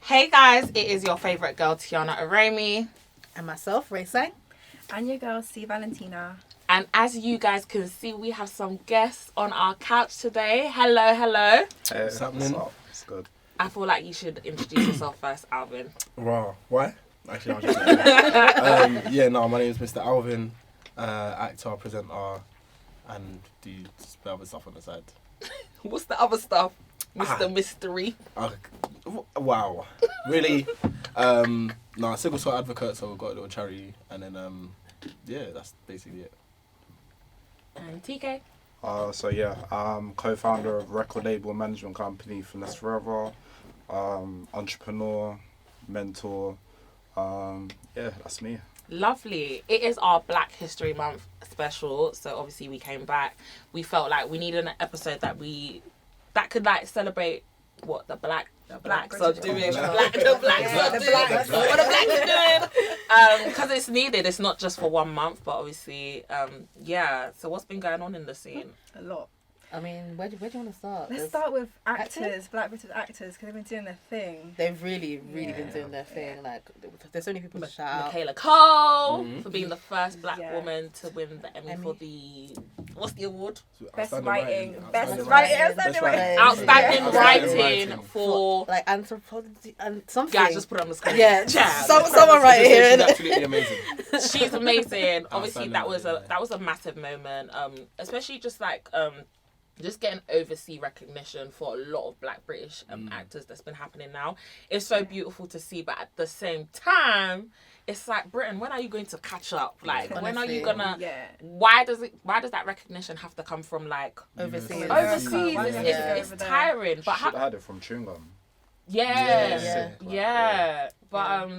Hey guys, it is your favourite girl, Teeyana Aromi. And myself, Rhymeshe. And your girl, Valentina. And as you guys can see, we have some guests on our couch today. Hello. Hey, what's happening? It's good. I feel like you should introduce yourself first, Alvin. Wow, why? Actually, I'll just my name is Mr. Alvin, actor, presenter, and do other stuff on the side. What's the other stuff? Mr. Mystery. Wow, really? Sickle cell advocate, so we've got a little charity, and then that's basically it. And TK. I'm co-founder of record label management company Finesse Foreva, entrepreneur, mentor. That's me. Lovely. It is our Black History Month special, so obviously we came back. We felt like we needed an episode that could like celebrate what the blacks are doing. What the blacks are doing. Because it's needed. It's not just for 1 month, but obviously, So what's been going on in the scene? A lot. I mean, where do you want to start? Let's start with actors, Black British actors, because they've been doing their thing. They've really been doing their thing. Like, there's so many people to shout out. Michaela Cole for being the first black woman to win the Emmy for the... What's the award? Best writing. Outstanding Writing for... Like, anthropology and something. Guys, just put it on the screen. Yeah. Someone right here. She's absolutely amazing. She's amazing. Obviously, that was a massive moment. Especially just like... just getting overseas recognition for a lot of Black British actors that's been happening now. It's so beautiful to see, but at the same time, it's like, Britain, when are you going to catch up? Like, Honestly, when are you gonna? Yeah. Why does that recognition have to come from like Overseas. It's tiring. But Should have had it from chewing gum. Yeah. But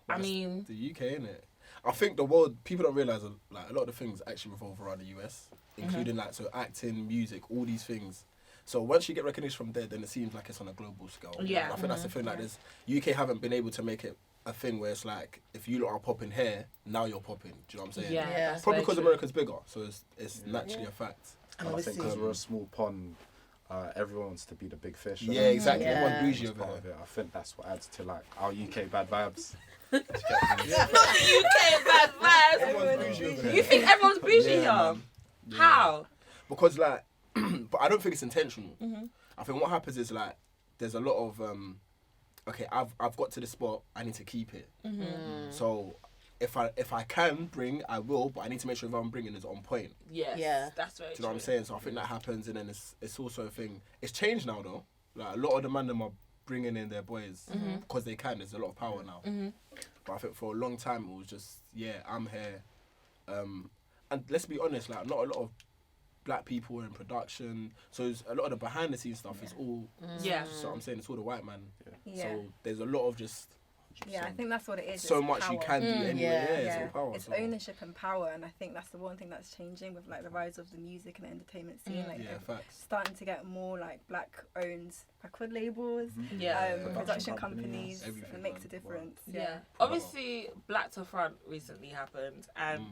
I mean, the UK, innit? I think the world, people don't realise like a lot of the things actually revolve around the US. Including like acting, music, all these things. So once you get recognition from there, then it seems like it's on a global scale. Yeah. I think that's the thing. Like, UK haven't been able to make it a thing where it's like, if you lot are popping here, now you're popping. Do you know what I'm saying? Yeah. Probably because America's bigger, so it's naturally a fact. And I think because we're a small pond, everyone wants to be the big fish. Yeah, exactly. Yeah. Everyone's bougie over here. I think that's what adds to like our UK bad vibes. not the UK bad vibes. You think everyone's bougie here? Man. How? Because like, but I don't think it's intentional. I think what happens is like, there's a lot of I've got to the spot, I need to keep it. So if I can bring, I will, but I need to make sure if I'm bringing is on point. Yes. Yeah. That's very Do you know what I'm saying? So I think that happens, and then it's also a thing. It's changed now though. Like a lot of the man them are bringing in their boys because they can. There's a lot of power now. But I think for a long time it was just I'm here. And let's be honest, like not a lot of Black people in production. So it's a lot of the behind the scenes stuff is all. So I'm saying it's all the white man. Yeah. So there's a lot of just. Yeah, I think that's what it is. So it's much power. you can do anyway. It's all power. It's ownership and power, and I think that's the one thing that's changing with like the rise of the music and the entertainment scene. Like facts. starting to get more like Black-owned record labels, production companies. It makes a difference. Yeah. Obviously, Black to Front recently happened, and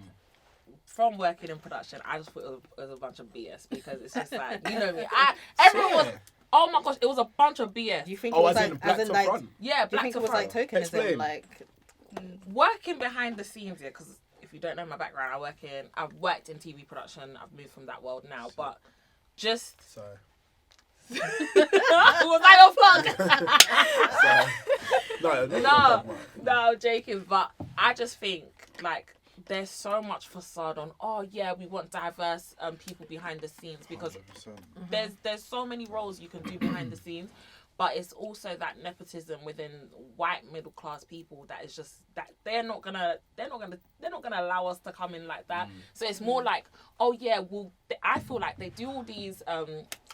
from working in production, I just thought it was a bunch of BS because it's just like, you know me. Everyone was. Oh my gosh, it was a bunch of BS. Do you think it was as in Black to Front? Yeah, do you Black think to it was Front. like tokenism? Explain. Like Working behind the scenes here, because if you don't know my background, I've worked in TV production. I've moved from that world now, but just. Sorry. Was I your plug? No, I'm joking. But I just think like there's so much facade on. Oh yeah, we want diverse people behind the scenes because 100%. there's so many roles you can do behind the scenes. But it's also that nepotism within white middle class people that is just that they're not gonna allow us to come in like that. So it's more like, oh yeah, I feel like they do all these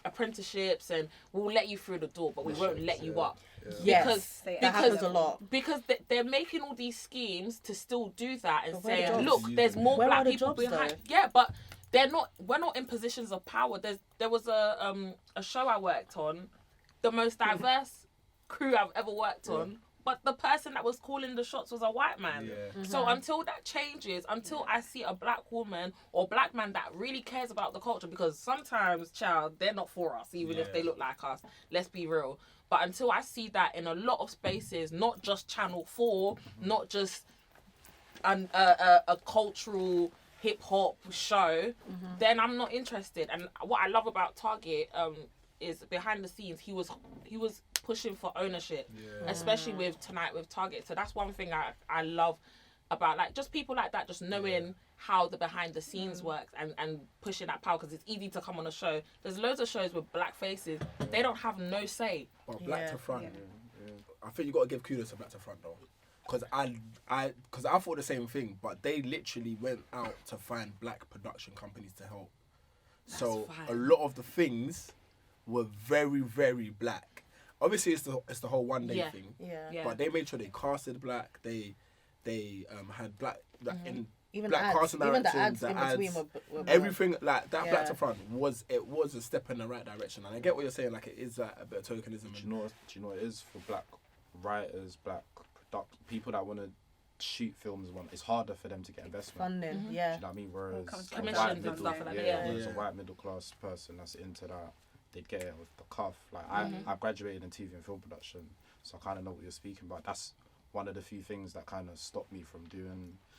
apprenticeships and we'll let you through the door, but we won't let you up. yes, that happens a lot. Because they're making all these schemes to still do that and But where are the saying, jobs? look, there's more Where black are the people jobs, behind. though? Yeah, but we're not in positions of power. There was a show I worked on, the most diverse crew I've ever worked on, but the person that was calling the shots was a white man. So until that changes, until I see a black woman or black man that really cares about the culture, because sometimes, child, they're not for us, even if they look like us. Let's be real. But until I see that in a lot of spaces, not just Channel 4, not just a cultural hip hop show, then I'm not interested. And what I love about Target is behind the scenes, he was pushing for ownership, especially with Tonight with Target. So that's one thing I love about, like, just people like that, just knowing how the behind the scenes works and pushing that power, because it's easy to come on a show. There's loads of shows with black faces, they don't have no say. But Black to Front, I think you got to give kudos to Black to Front though, because I thought the same thing, but they literally went out to find black production companies to help. So a lot of the things were very, very black. Obviously, it's the whole one day thing. But they made sure they casted black. They had black even black ads, casting even directors, the ads in between were everything like that. Black to Front was a step in the right direction, and I get what you're saying. Like, it is like a bit of tokenism. Do you know what it is for black writers, black people that want to shoot films? It's harder for them to get investment. Funding, Do you know what I mean? Whereas commissions and stuff like that. Whereas a white middle class person that's into that, they'd get it with the cuff. Like I graduated in TV and film production, so I kind of know what you're speaking about. That's one of the few things that kind of stopped me from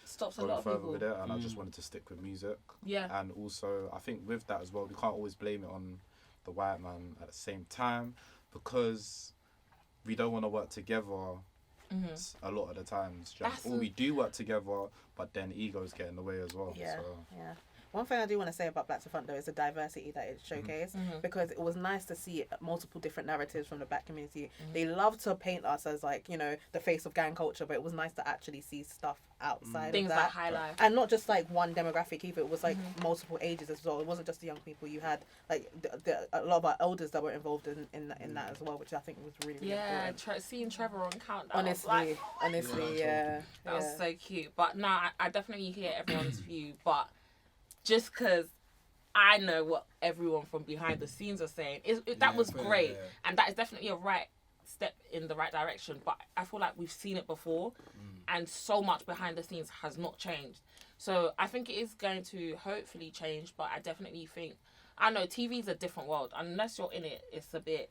Stops a going lot of further people with it, and I just wanted to stick with music. Yeah. And also, I think with that as well, we can't always blame it on the white man at the same time, because we don't want to work together a lot of the times. Or we do work together, but then egos get in the way as well. Yeah. One thing I do want to say about Black to Front though is the diversity that it showcased, because it was nice to see multiple different narratives from the black community. They love to paint us as, like, you know, the face of gang culture, but it was nice to actually see stuff outside things of that. like high life, and not just like one demographic either. It was like multiple ages as well. It wasn't just the young people. You had like a lot of our elders that were involved in that as well, which I think was really, really important. Seeing Trevor on Countdown, Honestly, that was so cute. But no, I definitely hear everyone's view, but just because I know what everyone from behind the scenes are saying, that was great, and that is definitely a right step in the right direction. But I feel like we've seen it before, and so much behind the scenes has not changed. So I think it is going to hopefully change, but I definitely think, I know TV is a different world. Unless you're in it, it's a bit,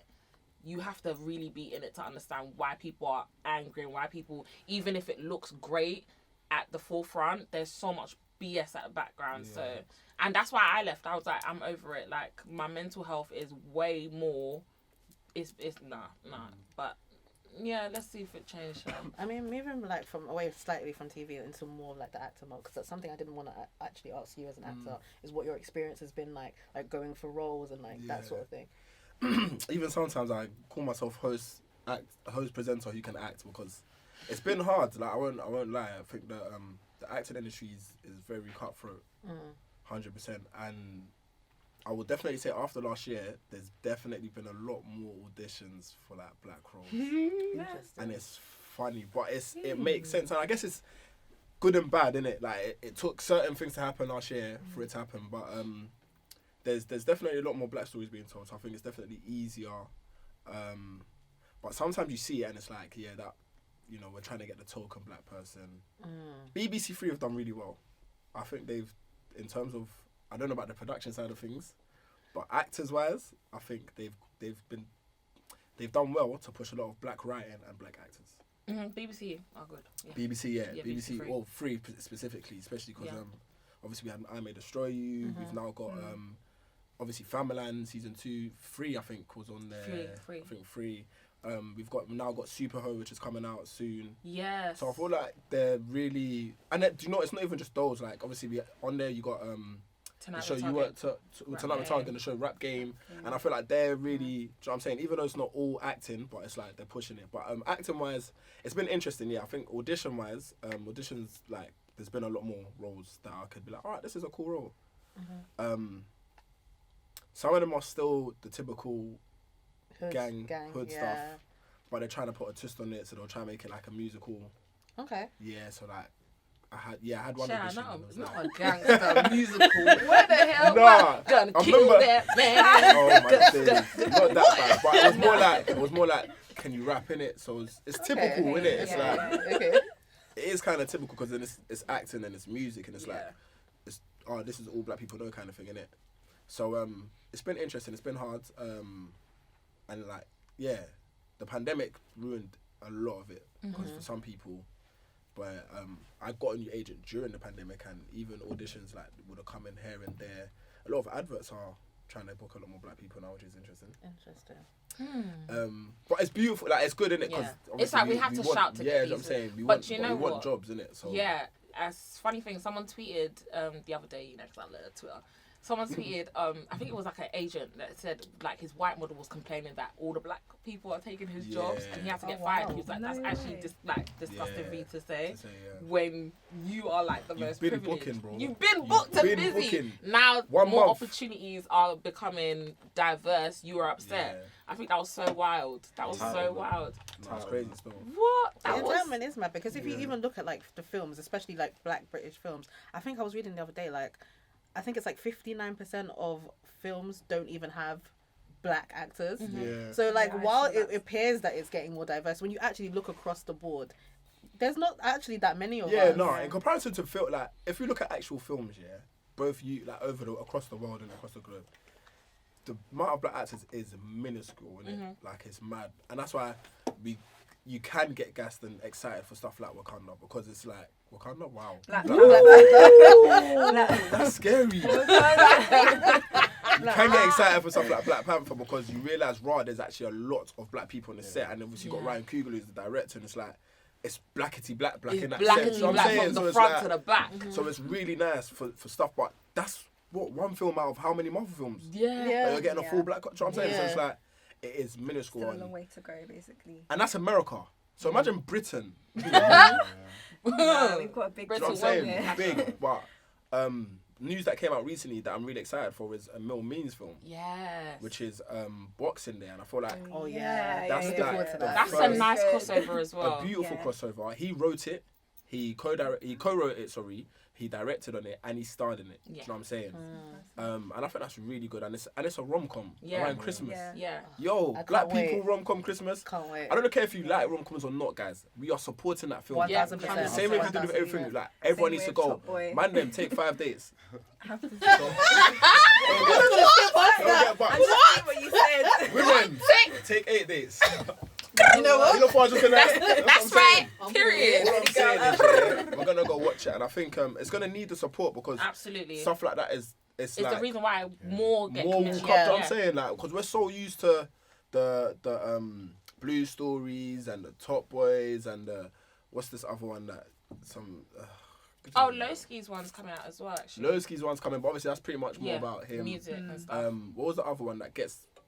you have to really be in it to understand why people are angry and why people, even if it looks great at the forefront, there's so much BS at the background. So, and that's why I left. I was like, I'm over it. Like, my mental health is way more, it's nah. But yeah, let's see if it changes. I mean, moving like from away slightly from TV into more like the actor mode, because that's something I didn't want to actually ask you as an actor, is what your experience has been like going for roles and like that sort of thing. Even sometimes I call myself host presenter who can act, because it's been hard. Like, I won't lie. I think that the acting industry is very cutthroat, 100%. And I will definitely say after last year, there's definitely been a lot more auditions for that black roles. And it's funny, but it makes sense. And I guess it's good and bad, innit? Like, it took certain things to happen last year for it to happen, but there's definitely a lot more black stories being told, so I think it's definitely easier. But sometimes you see it and it's like, that, you know, we're trying to get the token black person. BBC Three have done really well. I think they've, in terms of, I don't know about the production side of things, but actors wise, I think they've done well to push a lot of black writing and black actors. BBC are good. BBC, BBC, well, Free specifically, especially because obviously we had I May Destroy You. We've now got obviously Famaland season 2. Free, I think, was on there. Free. I think Free. We've now got Superho, which is coming out soon. Yes. So I feel like they're really, and do you know, it's not even just those. Like, obviously on there you got the show you worked Tonight with Target, and the show Rap Game, and I feel like they're really, do you know what I'm saying? Even though it's not all acting, but it's like they're pushing it. But acting wise, it's been interesting. Yeah, I think audition wise, auditions, like, there's been a lot more roles that I could be like, all right, this is a cool role. Some of them are still the typical gang hood stuff, but they're trying to put a twist on it, so they'll try and make it like a musical. Okay. Yeah, so like I had one audition. It's not a gangster musical. Where the hell gonna kill that man? Oh my days, not that bad, but it was more like can you rap in it? So it's typical, innit? It's it is kind of typical, because then it's acting and it's music and it's like this is all black people know kind of thing, innit? So it's been interesting. It's been hard. And like, the pandemic ruined a lot of it because for some people. But I got a new agent during the pandemic, and even auditions like would have come in here and there. A lot of adverts are trying to book a lot more black people now, which is interesting. But it's beautiful, like it's good, isn't it? Yeah. It's like we have to shout to get these. I'm saying we but want jobs, innit? So yeah, as funny thing, someone tweeted the other day, you know, because I look at Twitter. Someone tweeted, I think it was like an agent that said like his white model was complaining that all the black people are taking his jobs and he had to get fired. He was like, that's actually just like disgusting for you to say when you are like the most privileged. Booking, bro. You've been booked and busy. Booking. Now One more month. opportunities are becoming diverse. You are upset. Yeah. I think that was so wild. That was so wild. That's crazy stuff. What? The That was... entitlement is mad because if you even look at like the films, especially like black British films, I think I was reading the other day like I think it's like 59% of films don't even have black actors. Yeah. So like while it appears that it's getting more diverse, when you actually look across the board, there's not actually that many of us. Yeah, no. In comparison to film, like if you look at actual films, both you like across the world and across the globe, the amount of black actors is minuscule, isn't it? Like it's mad, and that's why you can get gassed and excited for stuff like Wakanda because it's like Wakanda, wow, that's scary. You can get excited for stuff like Black Panther because you realise, there's actually a lot of black people on the set, and obviously you've got Ryan Coogler who's the director, and it's like it's blackety black It's in that blackety sense. You know what black I'm saying? from the So front it's to like, the back. so it's really nice for stuff, but that's what one film out of how many Marvel films? Yeah. That you're getting a full black. You know what I'm saying? So Yeah. it's like it is minuscule, Still a long way to go, basically. and that's America. So imagine Britain. No, we've got a big You know what I'm Britain saying? Yeah. Big, but news that came out recently that I'm really excited for is a Mel Means film, Yes. which is Boxing Day, and I feel like Oh yeah, That's looking like forward to the that. That's a first- nice crossover as well. a beautiful crossover. He wrote it, he co-wrote it. Sorry, he directed on it, and he starred in it. Do you know what I'm saying? And I think that's really good, and it's a rom-com around Christmas. Yeah. Yo, I black can't wait. people rom-com Christmas. Can't wait. I don't care if you like rom-coms or not, guys. We are supporting that film. 1000%. Same way we do with everything. Like everyone needs to go. Top Boy. Man, them take 5 dates. Have to Don't I get bucks. just see what you said. Women, take 8 dates. You know what? You know what I'm saying? That's right. Period. All I'm saying is, we're gonna go watch it, and I think it's gonna need the support because Absolutely. stuff like that is It's like the reason why more get more will commissioned. come. You know what Yeah. I'm saying, like, because we're so used to the Blue Stories and the Top Boys and the what's this other one that some. Oh, Lowski's one's coming out as well, actually. Lowski's one's coming, but obviously that's pretty much more about him. Music and stuff. What was the other one that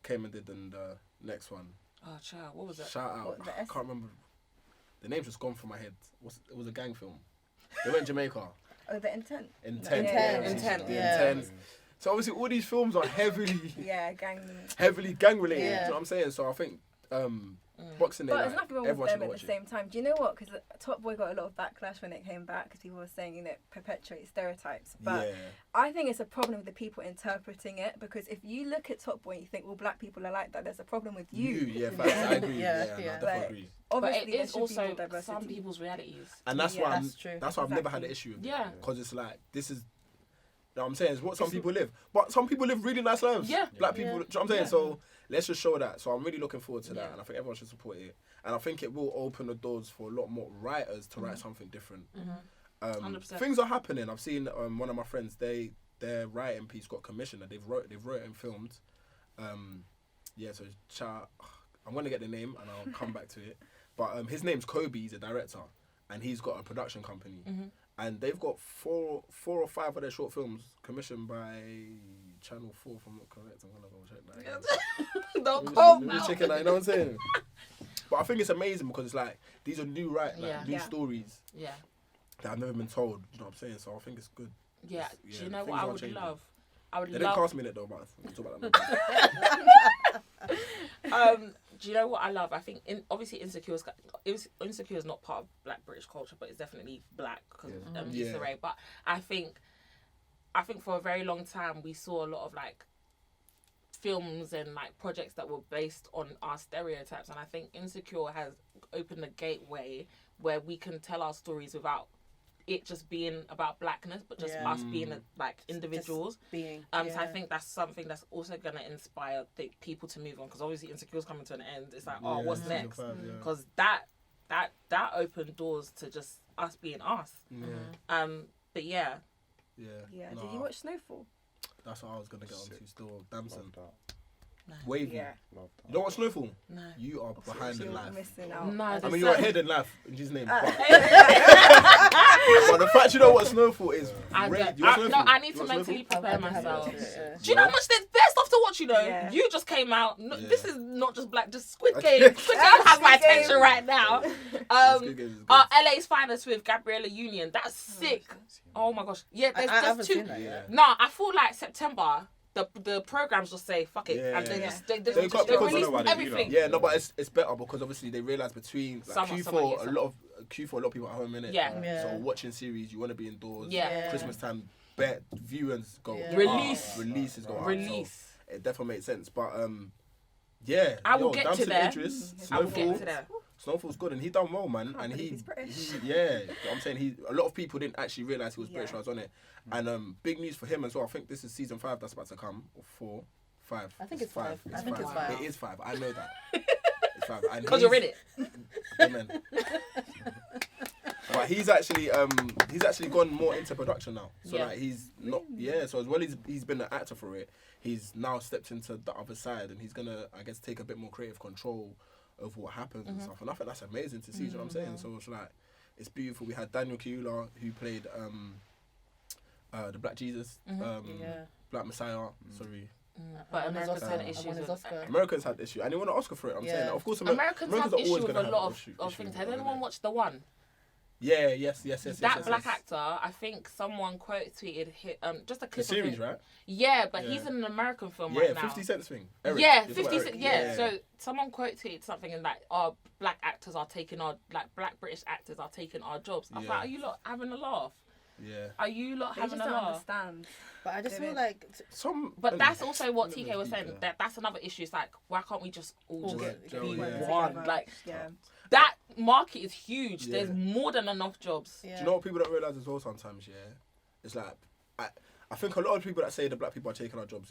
came and did in the next one? Oh, child, what was it? Shout out. What, the I can't remember. The name's just gone from my head. It was a gang film. They went Jamaica. Oh, The Intent. Intent, yeah. Intent. So obviously all these films are heavily gang. gang related. Yeah. Do you know what I'm saying? So I think Boxing Day, But like, there's nothing wrong with everyone should them at watch the it. same time. Do you know what? Because Top Boy got a lot of backlash when it came back because people were saying it perpetuates stereotypes. But Yeah. I think it's a problem with the people interpreting it because if you look at Top Boy and you think, well, black people are like that, there's a problem with you. Yeah, facts, I agree. Yeah, Yeah, yeah. I definitely agree. But Obviously, it there is should be more also diversity. some people's realities. And that's Yeah, why that's true. that's why I've never had an Exactly. issue with Yeah. because it's like this is. You know what I'm saying? It's what some people live. But some people live really nice lives. Yeah. Black people, do you know what I'm saying? Yeah. So let's just show that. So I'm really looking forward to that. Yeah. And I think everyone should support it. And I think it will open the doors for a lot more writers to write something different. 100%. Things are happening. I've seen one of my friends, their writing piece got commissioned and they've wrote it and filmed. So I'm going to get the name and I'll come back to it. But his name's Kobe, he's a director. And he's got a production company. And they've got four or five of their short films commissioned by Channel 4, if I'm not correct. I'm going to go check that. Don't Let me check it out, you know what I'm saying? But I think it's amazing because it's like, these are new Yeah. stories Yeah. that have never been told, you know what I'm saying? So I think it's good. Yeah. It's- Do you know things what I are would changing. love? I would They didn't love. cast me in it though, but we'll talk about that. Do you know what I love? I think obviously Insecure is not part of Black British culture, but it's definitely black because of Yeah. Issa Rae. But I think for a very long time we saw a lot of like films and like projects that were based on our stereotypes, and I think Insecure has opened a gateway where we can tell our stories without it just being about blackness, but just us being like individuals. So I think that's something that's also gonna inspire people to move on, because obviously Insecure's coming to an end. It's like, oh, what's next? Because that opened doors to just us being us. But yeah. Did you watch Snowfall? That's what I was gonna get onto. Still, Damson. No. Wavy. Yeah. You don't watch Snowfall? No. You are behind in life. Missing out. No, I mean, you're ahead in life in his name. But the fact you know what Snowfall is, great. I need to mentally prepare myself. Do you know how much there's best stuff to watch? You know, you just came out. No, this is not just black, just Squid Game. Squid Game has my attention right now. LA's Finest with Gabriella Union. That's sick. Oh my gosh. Yeah, there's two. Nah, I feel like September. The programs just say fuck it, and they just they release everything. Yeah, no, but it's better because obviously they realise between like, Q4 a lot of people at home, innit? Yeah. So watching series, you want to be indoors. Yeah. Christmas time, viewers go releases go up. Release. So it definitely makes sense, but I will get to there. Snowfall's good, and he done well, man. And he's British. I'm saying a lot of people didn't actually realise he was British when I was on it. And big news for him as well. I think this is season 5 that's about to come, or 4, 5. I think it's 5. I think it's 5. It is 5. I know that. It's 5. Because you're in it. Amen. But he's actually gone more into production now. So like he's not So as well as he's been an actor for it, he's now stepped into the other side, and he's gonna, I guess, take a bit more creative control of what happens and stuff. And I think that's amazing to see. You know what I'm saying? So it's like, it's beautiful. We had Daniel Kaluuya, who played the Black Jesus, Black Messiah. Sorry. But America's had issues with Americans had issue, and they won an Oscar for it. I'm saying, of course, Americans have issue with a lot of things. Has anyone watched The One? Yeah, yes. That black actor, I think someone quote tweeted just a clip the series, of him. right? Yeah, but he's in an American film right now. 50 Cent's thing. 50 Cent. Yeah. So someone quote tweeted something and like, our black actors are taking our, like, black British actors are taking our jobs. I was like, are you lot having a laugh? Yeah. Are you lot having a laugh? laugh? Understand. But I just feel like But that's also what TK was saying. That's another issue. It's like, why can't we just all just be one? Like, that market is huge. There's more than enough jobs. Do you know what people don't realise as well sometimes? It's like, I think a lot of people that say the black people are taking our jobs,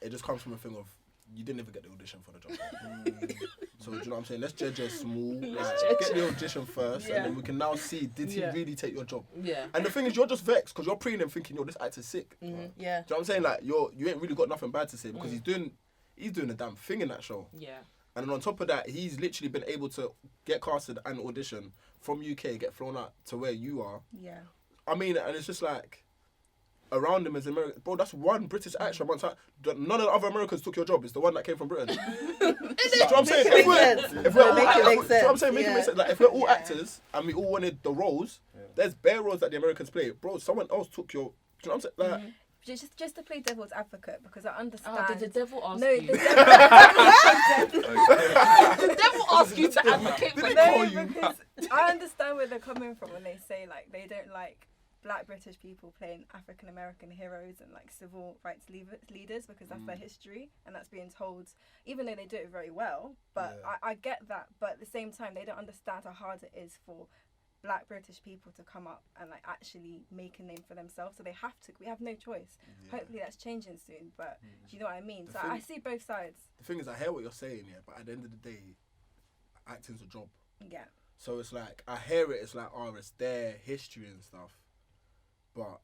it just comes from a thing of, you didn't even get the audition for the job. So do you know what I'm saying? Let's judge it small. Get the audition first, and then we can now see, did he really take your job? Yeah. And the thing is, you're just vexed because you're preying and thinking, yo, this actor's sick. Yeah. Do you know what I'm saying? Like, you ain't really got nothing bad to say because he's doing a damn thing in that show. Yeah. And then on top of that, he's literally been able to get casted and audition from UK, get flown out to where you are. Yeah. I mean, and it's just like, around him is American. Bro, that's one British actor. None of the other Americans took your job. It's the one that came from Britain. Do you know what I'm saying? If we're all actors and we all wanted the roles, there's bare roles that the Americans play. Bro, someone else took your... Do you know what I'm saying? Like, Just to play devil's advocate, because I understand. Oh, did the devil ask you? The devil asked you to advocate for because I understand where they're coming from when they say like they don't like black British people playing African American heroes and like civil rights leaders because that's their history and that's being told, even though they do it very well. But I get that, but at the same time they don't understand how hard it is for black British people to come up and like actually make a name for themselves. So we have no choice. Hopefully that's changing soon, but do you know what I mean? So I see both sides. The thing is, I hear what you're saying, but at the end of the day, acting's a job. Yeah. So it's like, I hear it, it's like, it's their history and stuff. But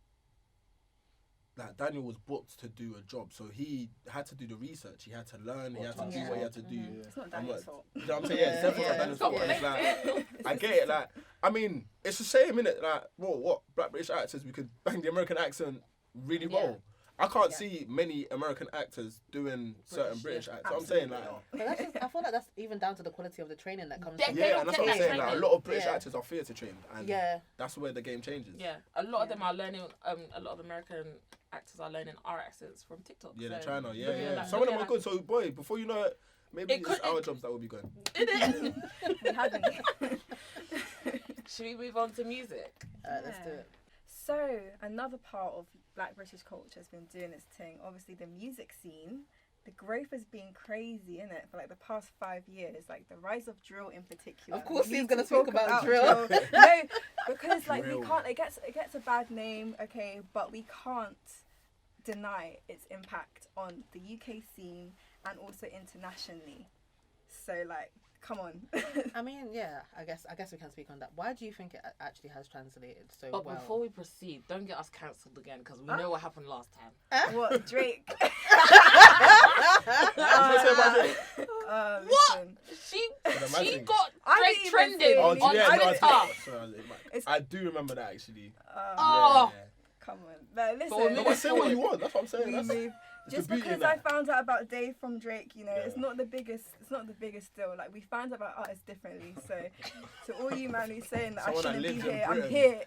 like Daniel was booked to do a job, so he had to do the research. He had to learn. He had to do what he had to do. It's not Daniel's fault. You know what I'm saying? It's definitely not Daniel's fault. It's like, I get it. Like, I mean, it's the same, innit? Like, what black British actors, we could bang the American accent really well. I can't see many American actors doing certain British acts. So I'm saying, like, but that's just, I feel like that's even down to the quality of the training that comes. And that's what I'm saying. Like, a lot of British actors are theatre trained, and that's where the game changes. Yeah, a lot of them are learning. A lot of American actors are learning our accents from TikTok. Yeah, they're trying to. Yeah. Some of them are good. So, boy, before you know it, maybe it's our jobs that will be going. We haven't. Should we move on to music? Let's do it. So, another part of black British culture has been doing its thing. Obviously, the music scene, the growth has been crazy, innit? For like the past 5 years, like the rise of drill in particular. Of course, he's going to talk about drill. No, because like Drill. we can't. It gets a bad name, okay, but we can't deny its impact on the UK scene and also internationally. So like, come on. I mean, yeah, I guess we can speak on that. Why do you think it actually has translated so But well? before we proceed, don't get us cancelled again because we know what happened last time. What, Drake? What? Listen, She got I Drake didn't even trending say Oh, anything. on yeah, no, Twitter. I do remember that actually. Oh. Yeah. Come on. No, But listen. No, but say what you want. That's what I'm saying. We That's, move. it's Just the beauty in because I that. found out about Dave from Drake, you know, it's Yeah. not the biggest. It's not the biggest deal. Like we found out about artists differently. So, to all you man who's saying that Someone I that shouldn't be lives in here, I'm Britain. here.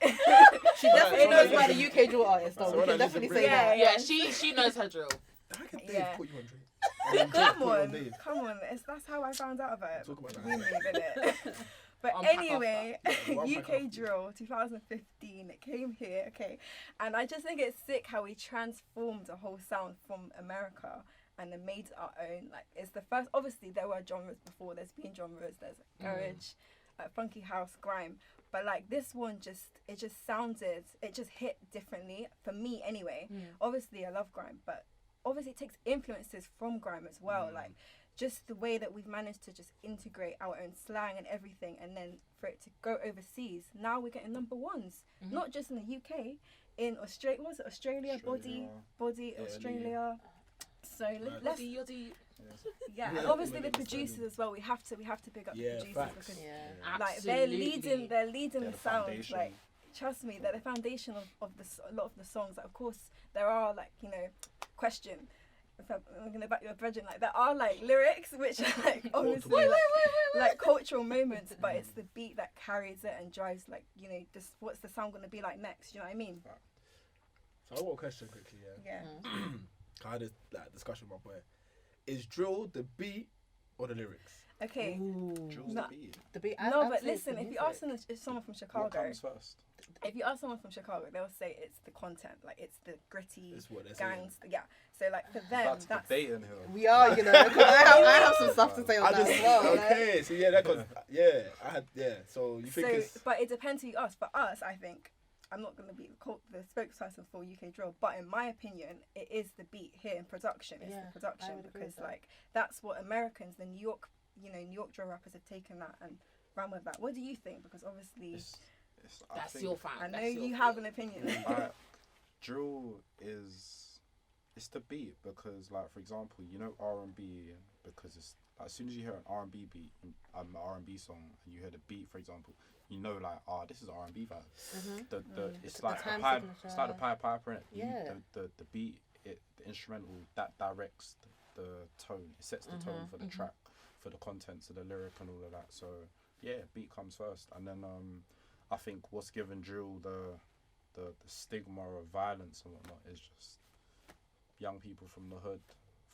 She definitely Someone knows that about lives the in- UK drill artist, though. We Someone can that lives in definitely say Britain. that. Yeah, she knows her drill. How can Dave Yeah. put you on Drake? And then Drake Come put you on, Dave? come on. That's how I found out about it. Talk about that. We move in it. But Unpack anyway, One pack UK after. Drill 2015, it came here, okay. And I just think it's sick how we transformed a whole sound from America and then made it our own. Like, it's the first, obviously, there were genres before, there's been genres, there's garage, funky house, grime. But like this one just hit differently, for me anyway. Obviously, I love grime, but obviously it takes influences from grime as well. Like, just the way that we've managed to just integrate our own slang and everything, and then for it to go overseas. Now we're getting number ones, not just in the UK, in Australia. What was it? Australia, body, Yeah, Australia. So let's yeah, Yeah, and obviously the understanding. producers as well. We have to pick up the Yeah, producers facts. because Yeah. like Absolutely. they're leading They're the the sound. foundation. Like, trust me, they're the foundation of a lot of the songs. Like, of course, there are like, you know, question. If I'm gonna back your brethren, like there are like lyrics which are like obviously like cultural moments, but it's the beat that carries it and drives, like, you know, this what's the sound gonna be like next? You know what I mean? So I got a question quickly, yeah. Yeah. I had this like, discussion with my boy. Is drill the beat or the lyrics? Okay. Drill's No. the beat. The beat, No, I'd but say it's the listen, if you music. ask someone from What Chicago, comes first? if you ask someone from Chicago, they'll say it's the content, like it's the gritty That's what they're saying. gangs. Yeah. So like for them, That's that's debating here. We are, you know, because I have some stuff to say on I that just as well. like- okay. So yeah, that goes. Yeah, I had So you think so, it's but it depends who you ask. For us, I think I'm not going to be the spokesperson for UK drill, but in my opinion, it is the beat here in production. It's Yeah, the production I would agree because with that. like that's what Americans, the New York drill rappers have taken that and ran with that. What do you think? Because obviously, I That's think your fan. I know That's your you fan. have an opinion. like, drill it's the beat because, like, for example, you know, R&B, because it's like, as soon as you hear an R&B beat, an R&B song, and you hear the beat, for example, you know, like, this is R&B vibe. It's The like time a pipe. signature. It's like the piper, innit? Yeah. The beat, the instrumental that directs the tone. It sets the tone for the track, for the contents of the lyric and all of that. So yeah, beat comes first, and then I think what's given drill the stigma of violence and whatnot is just young people from the hood,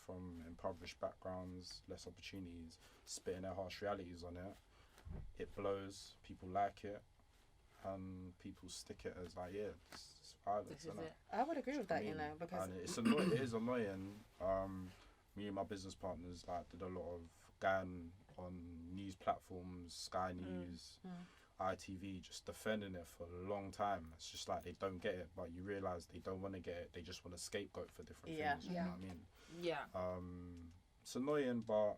from impoverished backgrounds, less opportunities, spitting their harsh realities on it. It blows, people like it, and people stick it as like, yeah, it's violence. This is innit? it. I would agree with that, I you mean, know, because and it's annoying. It is annoying. Me and my business partners like did a lot of going on news platforms, Sky News, ITV, just defending it for a long time. It's just like they don't get it, but you realise they don't want to get it. They just want a scapegoat for different Yeah. things. You know what I mean? Yeah. It's annoying, but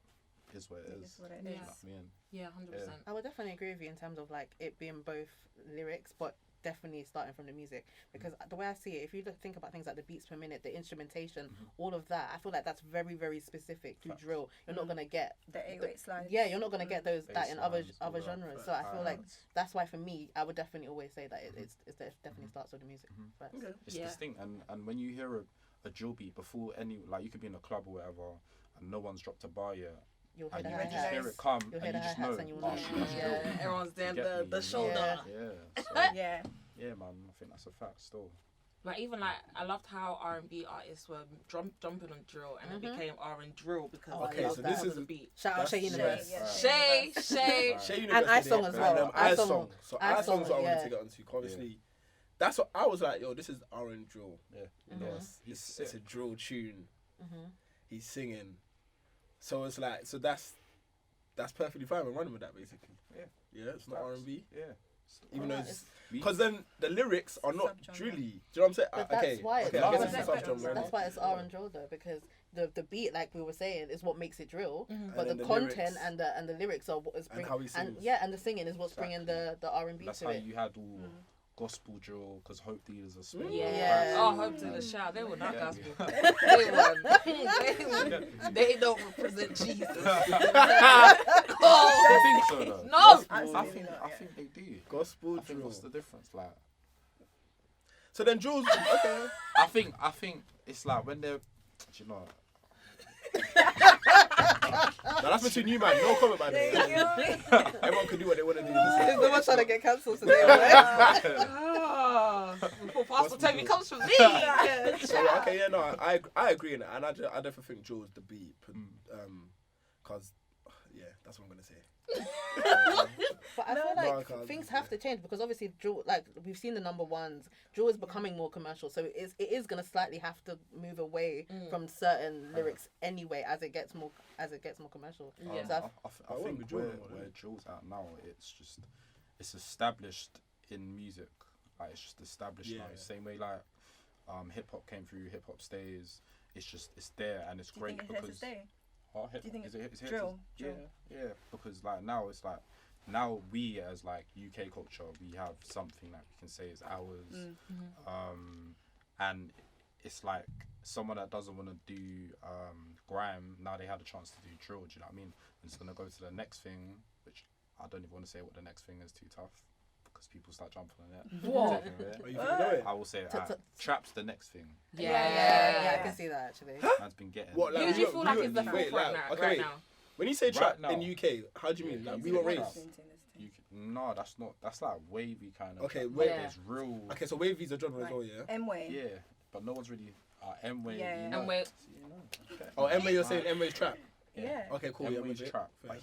it's what it It is. is what it Yeah. is. You know what I mean? Yeah, 100%. I would definitely agree with you in terms of like it being both lyrics, but definitely starting from the music. Because the way I see it, if you think about things like the beats per minute, the instrumentation, all of that, I feel like that's very, very specific to drill. You're not gonna get The 808 slides. yeah, you're not gonna get those that in other Bass lines, all that. genres. So I feel like that's why for me, I would definitely always say that it definitely starts with the music. But It's Yeah. distinct, and when you hear a drill beat before any, like, you could be in a club or whatever, and no one's dropped a bar yet, you'll hear and the you hi-hats. just hear hi-hats. it come, You'll and hear you the just hi-hats know, and you'll oh, know. shit, that's drill. Yeah, everyone's doing You get me, the you shoulder. know? Yeah, so, Yeah. yeah, man, I think that's a fact still. Like even like I loved how R&B artists were jumping on drill and it became R&B drill because Oh, I Okay, love so that. this of is the beat. Shout out That's Shay Universe. Yeah. Shay. Shay And Universe I did Song it, as and well. then I I Song. song. So I I song's what I Song, wanted yeah. to get onto. Obviously, that's what I was like. Yo, this is R&B drill. Yeah, You know, it's a drill tune. He's singing, so it's like that's perfectly fine. We're running with that basically. Yeah. Yeah, it's not Facts. R&B. Yeah. Even though Alright, it's because then the lyrics are not Subgenre. drilly. Do you know what I'm saying? But that's why it's okay, I guess R&B. it's a subgenre. That's why it's R and drill though, because the beat, like we were saying, is what makes it drill. But And the then the content lyrics. and the lyrics are what is And bringing how he sings. and the singing is what's bringing the R&B That's to how it. you had all gospel drill, because Hope Dealers are spinning. Yeah. Oh, Hope to the shout. They were not Yeah. gospel. They don't represent Jesus. I think so though. No. Absolutely not, I yeah. think they do. Gospel I think drill. what's the difference? Like, So then Jules, okay. I think it's like when they're, do you know, Now that's between you, man. No comment, man. Everyone can do what they want to do. There's no one trying to get cancelled today. Before Pastor Toby comes from me. So, okay, yeah, no, I agree in that, and I definitely think Jules the beat, cause yeah, that's what I'm gonna say. But I feel No, I like can't. things have to change because obviously drill, like we've seen the number ones, drill is becoming more commercial, so it is gonna slightly have to move away from certain lyrics anyway as it gets more commercial. Yeah. So I wouldn't think be drilling one, where eh? drill's at now, it's established in music. Like it's just established Yeah, now. yeah. Same way like hip hop came through, hip hop stays. It's there and it's Do you great think it's here to because stay? oh, Do you think is it here drill? to, yeah, because like now it's like now we as like UK culture we have something that we can say is ours, and it's like someone that doesn't want to do grime now they had a chance to do drill. Do you know what I mean? I'm just gonna go to the next thing, which I don't even want to say what the next thing is, too tough because people start jumping on it. What? Taking it. Oh, you think you know it? I will say trap's the next thing. yeah, I can see that actually. Man's been getting. What, like, Who do you feel like is the wait, forefront like, now? okay, Right wait. now. When you say Right trap now. in the UK, how do you mean? Like we were raised. No, that's not. That's like wavy kind of. Okay, trap. wait. It's real. Okay, so wavy's a genre as well, yeah. M-Way. Yeah, but no one's really M-Way. Yeah. You know. And wait, Okay. Oh, M-Way, you're saying M-Way's trap. Yeah. Okay, cool. Yeah, M-Way's I'm a bit. trap, Fair. but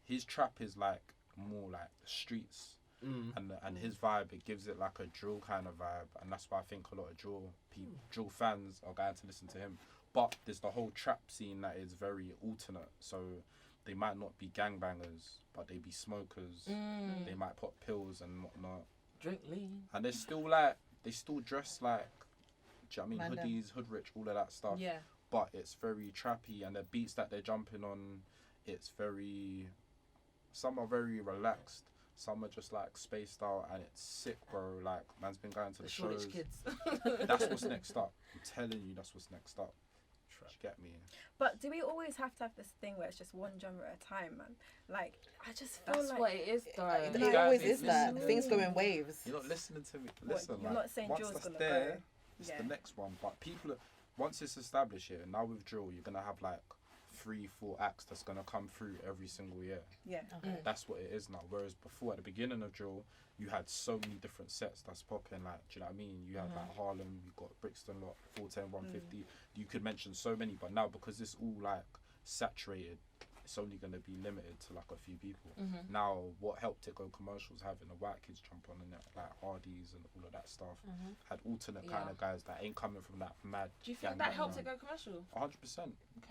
his trap is like more like the streets, and his vibe it gives it like a drill kind of vibe, and that's why I think a lot of drill people, drill fans are going to listen to him. But there's the whole trap scene that is very alternate, so they might not be gangbangers, but they be smokers. They might pop pills and whatnot, drink lean. and they're still like they still dress like, do you know what I mean, Mandem. hoodies, hood rich, all of that stuff. Yeah. But it's very trappy, and the beats that they're jumping on, it's very. Some are very relaxed, some are just like spaced out, and it's sick, bro. Like man's been going to the shows. Shoreditch kids. That's what's next up. I'm telling you, that's what's next up. Do you get me? But do we always have to have this thing where it's just one genre at a time, man? Like, I just feel That's like... what it is, though. It You always guys is that. listen. Things go in waves. You're not listening to me. What, Listen, you're like, not saying once drill's that's gonna there, go. it's Yeah. the next one. But people, once it's established here, now with drill, you're gonna have like 3-4 acts that's gonna come through every single year. Yeah. That's what it is now. Whereas before, at the beginning of drill, you had so many different sets that's popping. Like, do you know what I mean? You had like Harlem, you got Brixton lot, 410, 150. You could mention so many, but now because it's all like saturated, it's only gonna be limited to like a few people. Now, what helped it go commercial is having the white kids jump on in it, like Hardys and all of that stuff. Had alternate kind Yeah. of guys that ain't coming from that mad. Do you think that helped it go commercial? 100%, Okay.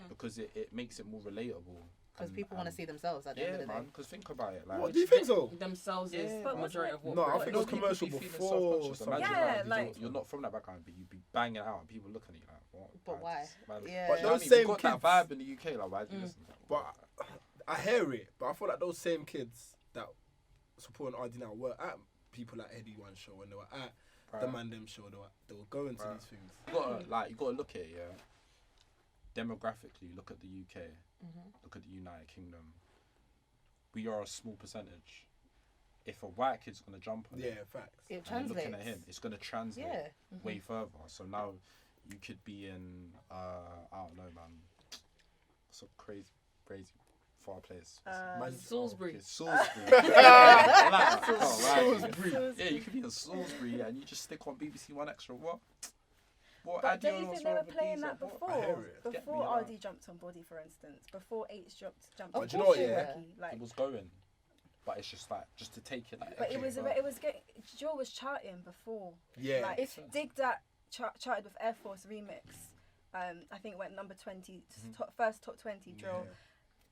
because it makes it more relatable. Because and- people want to and- see themselves at the end Yeah, of the man. day. Because think about it, like. What do you think so? Themselves Yeah, is but the wasn't majority it- of what. No, I what think it it was is. People commercial be feeling before self-conscious. something. Imagine, Yeah, like, like- you're not from that background, but you'd be banging it out, and people looking at you like, what? But Like, why? man, Yeah. But do you know those what I mean? same We got kids- that vibe in the UK, like, why do you listen to that? But I hear it, but I feel like those same kids that supporting RD now were at people like Eddie One show when they were at the Right. Mandem show. They were going to Right. these things. You gotta look at it, yeah. Demographically, look at the UK, look at the United Kingdom. We are a small percentage. If a white kid's gonna jump on Yeah, facts. It and you're looking translates. at him, it's gonna translate Yeah. way further. So now you could be in I don't know, man. It's a crazy far place. Man, Salisbury. It's Salisbury. I like that. I can't lie to you. Salisbury. Yeah, you could be in Salisbury and you just stick on BBC One Extra. What? What? But don't you Adios, think they were whatever playing these that are, what? before? I hear it. Get me, Before like- RD jumped on Body, for instance. Before H jumped Of on do you know what, Body, yeah? like, It was going, but it's just like just to take it like. but okay, it was right. it was getting Joe was charting before. Yeah. Like Dig That charted with Air Force remix. I think went number 20, first top 20 drill.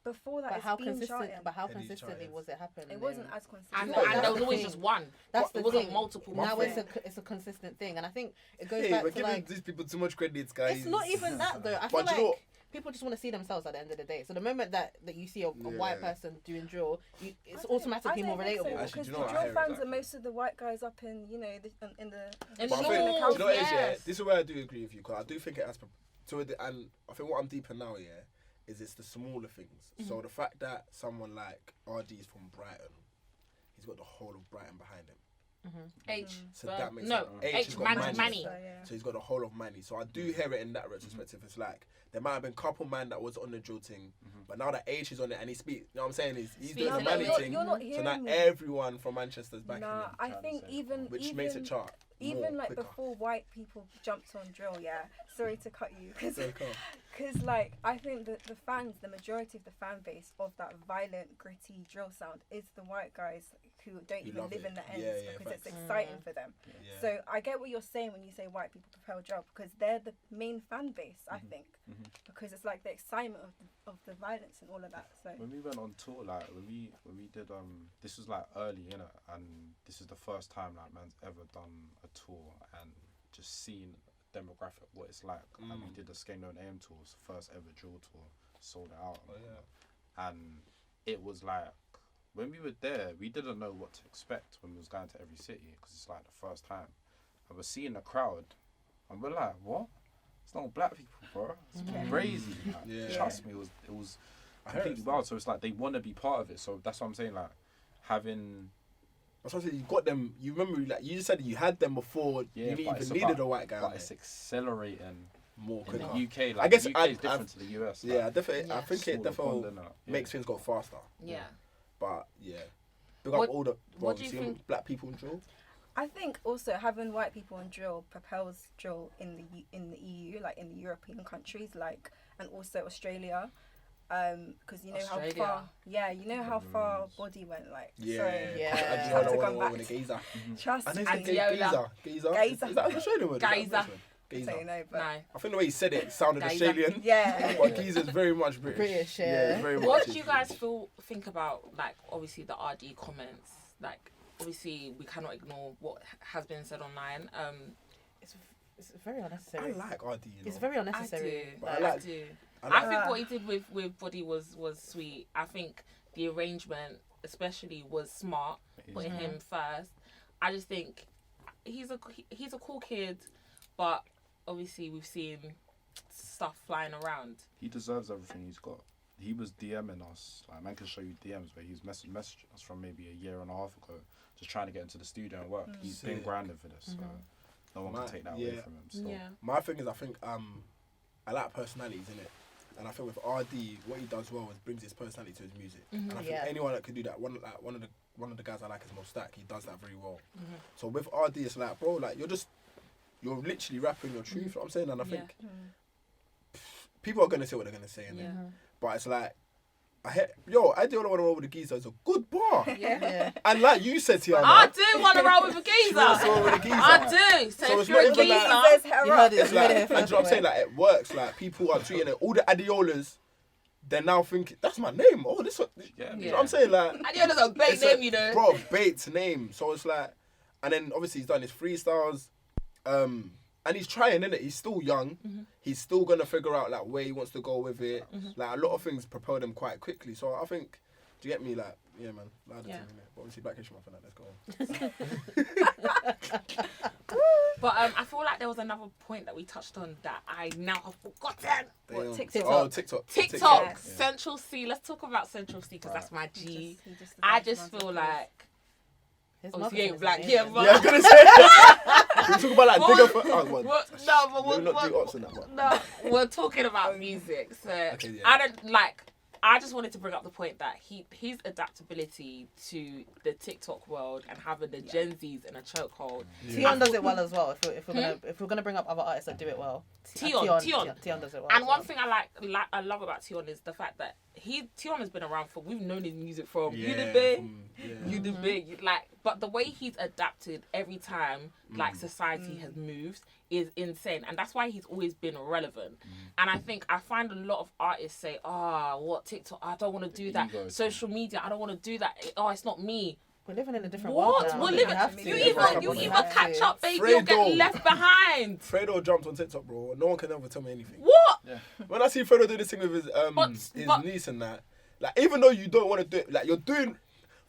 before that, But it's how been consistent? charting. But how Eddie's consistently charting. was it happening? It wasn't as consistent. And, No, and that's there was the always thing. just one. That's the It wasn't thing. multiple. Now thing. it's a consistent thing, and I think it goes Hey, back we're to giving like these people too much credit, guys. it's not even that though. I feel But you know like what? people just want to see themselves at the end of the day. So the moment that you see a white Yeah. person doing drill, it's I automatically don't more think so, relatable. Actually, because do you know what? the I drill hear fans exactly. are most of the white guys up in in the In But I the think, north, do you know what it is, yeah? yes. This is where I do agree with you, because I do think it has and I think what I'm deep in now, yeah, is it's the smaller things. So the fact that someone like RD is from Brighton, he's got the whole of Brighton behind him. H. So that makes no, sense. H. has got Manny. So, yeah. So he's got the whole of Manny. So I do hear it in that retrospective. It's like there might have been a couple man that was on the drill thing, but now that H is on it and he speaks, you know what I'm saying? He's Speaks doing the a Manny little. thing. You're not So hearing now me. everyone from Manchester's backing Nah, him, I Trying to think say even which makes it chart. even more like quicker. before white people jumped on drill, yeah. Sorry to cut you, So calm. because like I think that the fans, the majority of the fan base of that violent, gritty drill sound is the white guys who don't Who even love live it. in the ends Yeah, because it's facts. exciting for them. Yeah. So I get what you're saying when you say white people propel drill, because they're the main fan base, I think, because it's like the excitement of the violence and all of that. So When we went on tour, like when we did this was like early, you know, and this is the first time like man's ever done a tour and just seen a demographic what it's like. And we did the Skate No Name tour, it was the first ever drill tour, sold it out. Oh, yeah. And it was like when we were there, we didn't know what to expect when we was going to every city because it's like the first time. And we're seeing the crowd, and we're like, what? It's not black people, bro. It's crazy. Like, Yeah. Trust me, it was I heard completely it. wild. So it's like they want to be part of it. So that's what I'm saying. Like having That's what I'm saying. You got them. You remember, like you just said, you had them before. Yeah, you but even it's needed about- a white guy. but on it's it. accelerating More in quicker. the UK. Like I guess the UK is different to the US. Yeah, I definitely. I Yeah. think it definitely makes things go faster. Yeah. But yeah, big up What- all the. what do you seeing think- Black people in drill. I think also having white people on drill propels drill in the EU, like in the European countries, like, and also Australia, because you know Australia. how far, you know how far Body went, like, Yeah, sorry, Yeah. I have just to know come the back. one with the geezer. Trust I know me, it's And gay Teeyana. geezer. Geezer. Is that an Australian word? Geezer. Geezer. so you know, but No. I think the way he said it sounded Geezer. Australian. yeah, But geezer's very much British. British, yeah. very much. What is do you British. guys think about, like, obviously the RD comments? Like, obviously we cannot ignore what has been said online. It's very I unnecessary. like RD. You know. It's very I unnecessary. do. But I I like- do. I I like- think what he did with Body was sweet. I think the arrangement, especially, was smart. Putting him first. I just think he's a cool kid, but obviously we've seen stuff flying around. He deserves everything he's got. He was DMing us. Like, man can show you DMs where he's messaging us from maybe a year and a half ago, just trying to get into the studio and work. He's been Sick. grinding for this, so no one Man, can take that away yeah. from him. So. Yeah. My thing is, I think I like personalities in it, and I think with RD, what he does well is brings his personality to his music. And I think Yeah. anyone that could do that, one of the guys I like is Mistar. He does that very well. So with RD, it's like, bro, like you're literally rapping your truth. You know what I'm saying, and I think people are gonna say what they're gonna say, innit? Yeah. But it's like, I do want to roll with the geezer. It's a good bar. Yeah. And like you said, Teeyana, I do want to roll with a geezer. wanna roll with a geezer. I do. So, So if it's you're a not even geezer, like- He says, You heard it. it's You heard like, it here and do you know first. what I'm saying? Like it works. Like people are treating it. All the adiolas, they're now thinking that's my name. Oh, this one. Yeah. You know what I'm saying? Like Adio's a big it's name, you know. bro, Bates name. So it's like, and then obviously he's done his freestyles, and he's trying, innit? He's still young. He's still gonna figure out like where he wants to go with it. Like a lot of things propel him quite quickly. So I think, do you get me? Like, yeah, man, louder Yeah. to me, innit? But obviously Black History Month and that. Let's go on. But I feel like there was another point that we touched on that I now have forgotten. Damn. TikTok? Oh, TikTok. TikTok, Yes. Central C. Let's talk about Central C because that's my G. He just I deserves just rounds feel of applause. like His obviously he marketing ain't is black, amazing. yeah, but Yeah, I'm gonna say. we talk about like What digger. was- For, oh, well, what, no, but let me not do ops in that one. no, we're talking about music. So Okay, yeah. I don't like. I just wanted to bring up the point that his adaptability to the TikTok world and having the Gen Zs in a chokehold. Tion does it well as well. If we're gonna bring up other artists that do it well, Tion Tion does it well. And as one well. thing I love about Tion is the fact that Teeyana's been around for. We've known his music from Yeah, You the Big, from- You the Big. Like, but the way he's adapted every time, like society has moved, is insane, and that's why he's always been relevant. And I find a lot of artists say, what TikTok? I don't want to do that. Social media, I don't want to do that. Oh, it's not me. We're living in a different world now. We're You living. have to. You You either have catch to. up, baby, or get Fredo. left behind. Fredo jumped on TikTok, bro. No one can ever tell me anything. What? When I see Fredo do this thing with his But- niece and that, like even though you don't want to do it, like you're doing.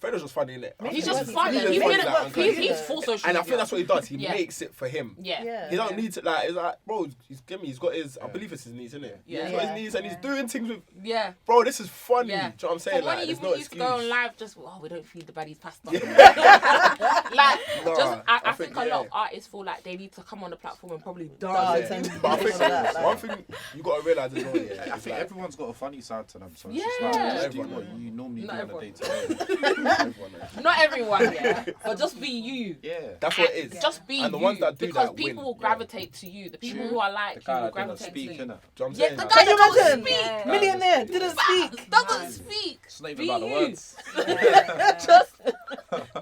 Fredo's just funny, innit? He's just just funny. funny. He's He's, just funny. he's full social And I media. think that's what he does. He Yeah. makes it for him. Yeah. He don't need to like. It's like, bro, he's got his. I believe it's his niece, isn't it? Yeah. He's got Yeah. his niece, and he's doing things with. Yeah. Bro, this is funny. Yeah. Do you know what I'm saying? But when Like, you there's no used to go on excuse. live, just we don't feed the baddies pasta. like, Nah, I I think think, a lot yeah. of artists feel like they need to come on the platform and probably Dance dance. and- But I think all that, like- one thing you got to realize as well, yeah. I is think like, everyone's got a funny side to them, so it's Yeah. just like just do Everyone. what you normally Not do on a everyone. day-to-day. everyone, like, Not everyone, yeah, but just be you. Yeah. that's what it is. Just be And the you, ones that do because that people win. will gravitate to you. The people who are like The you guy will that didn't gravitate speak, to you. innit? Do you know what I'm Yeah, saying? the Like, guy Can you that doesn't imagine? speak. Millionaire didn't speak. Doesn't speak. It's not Be even about the you. words.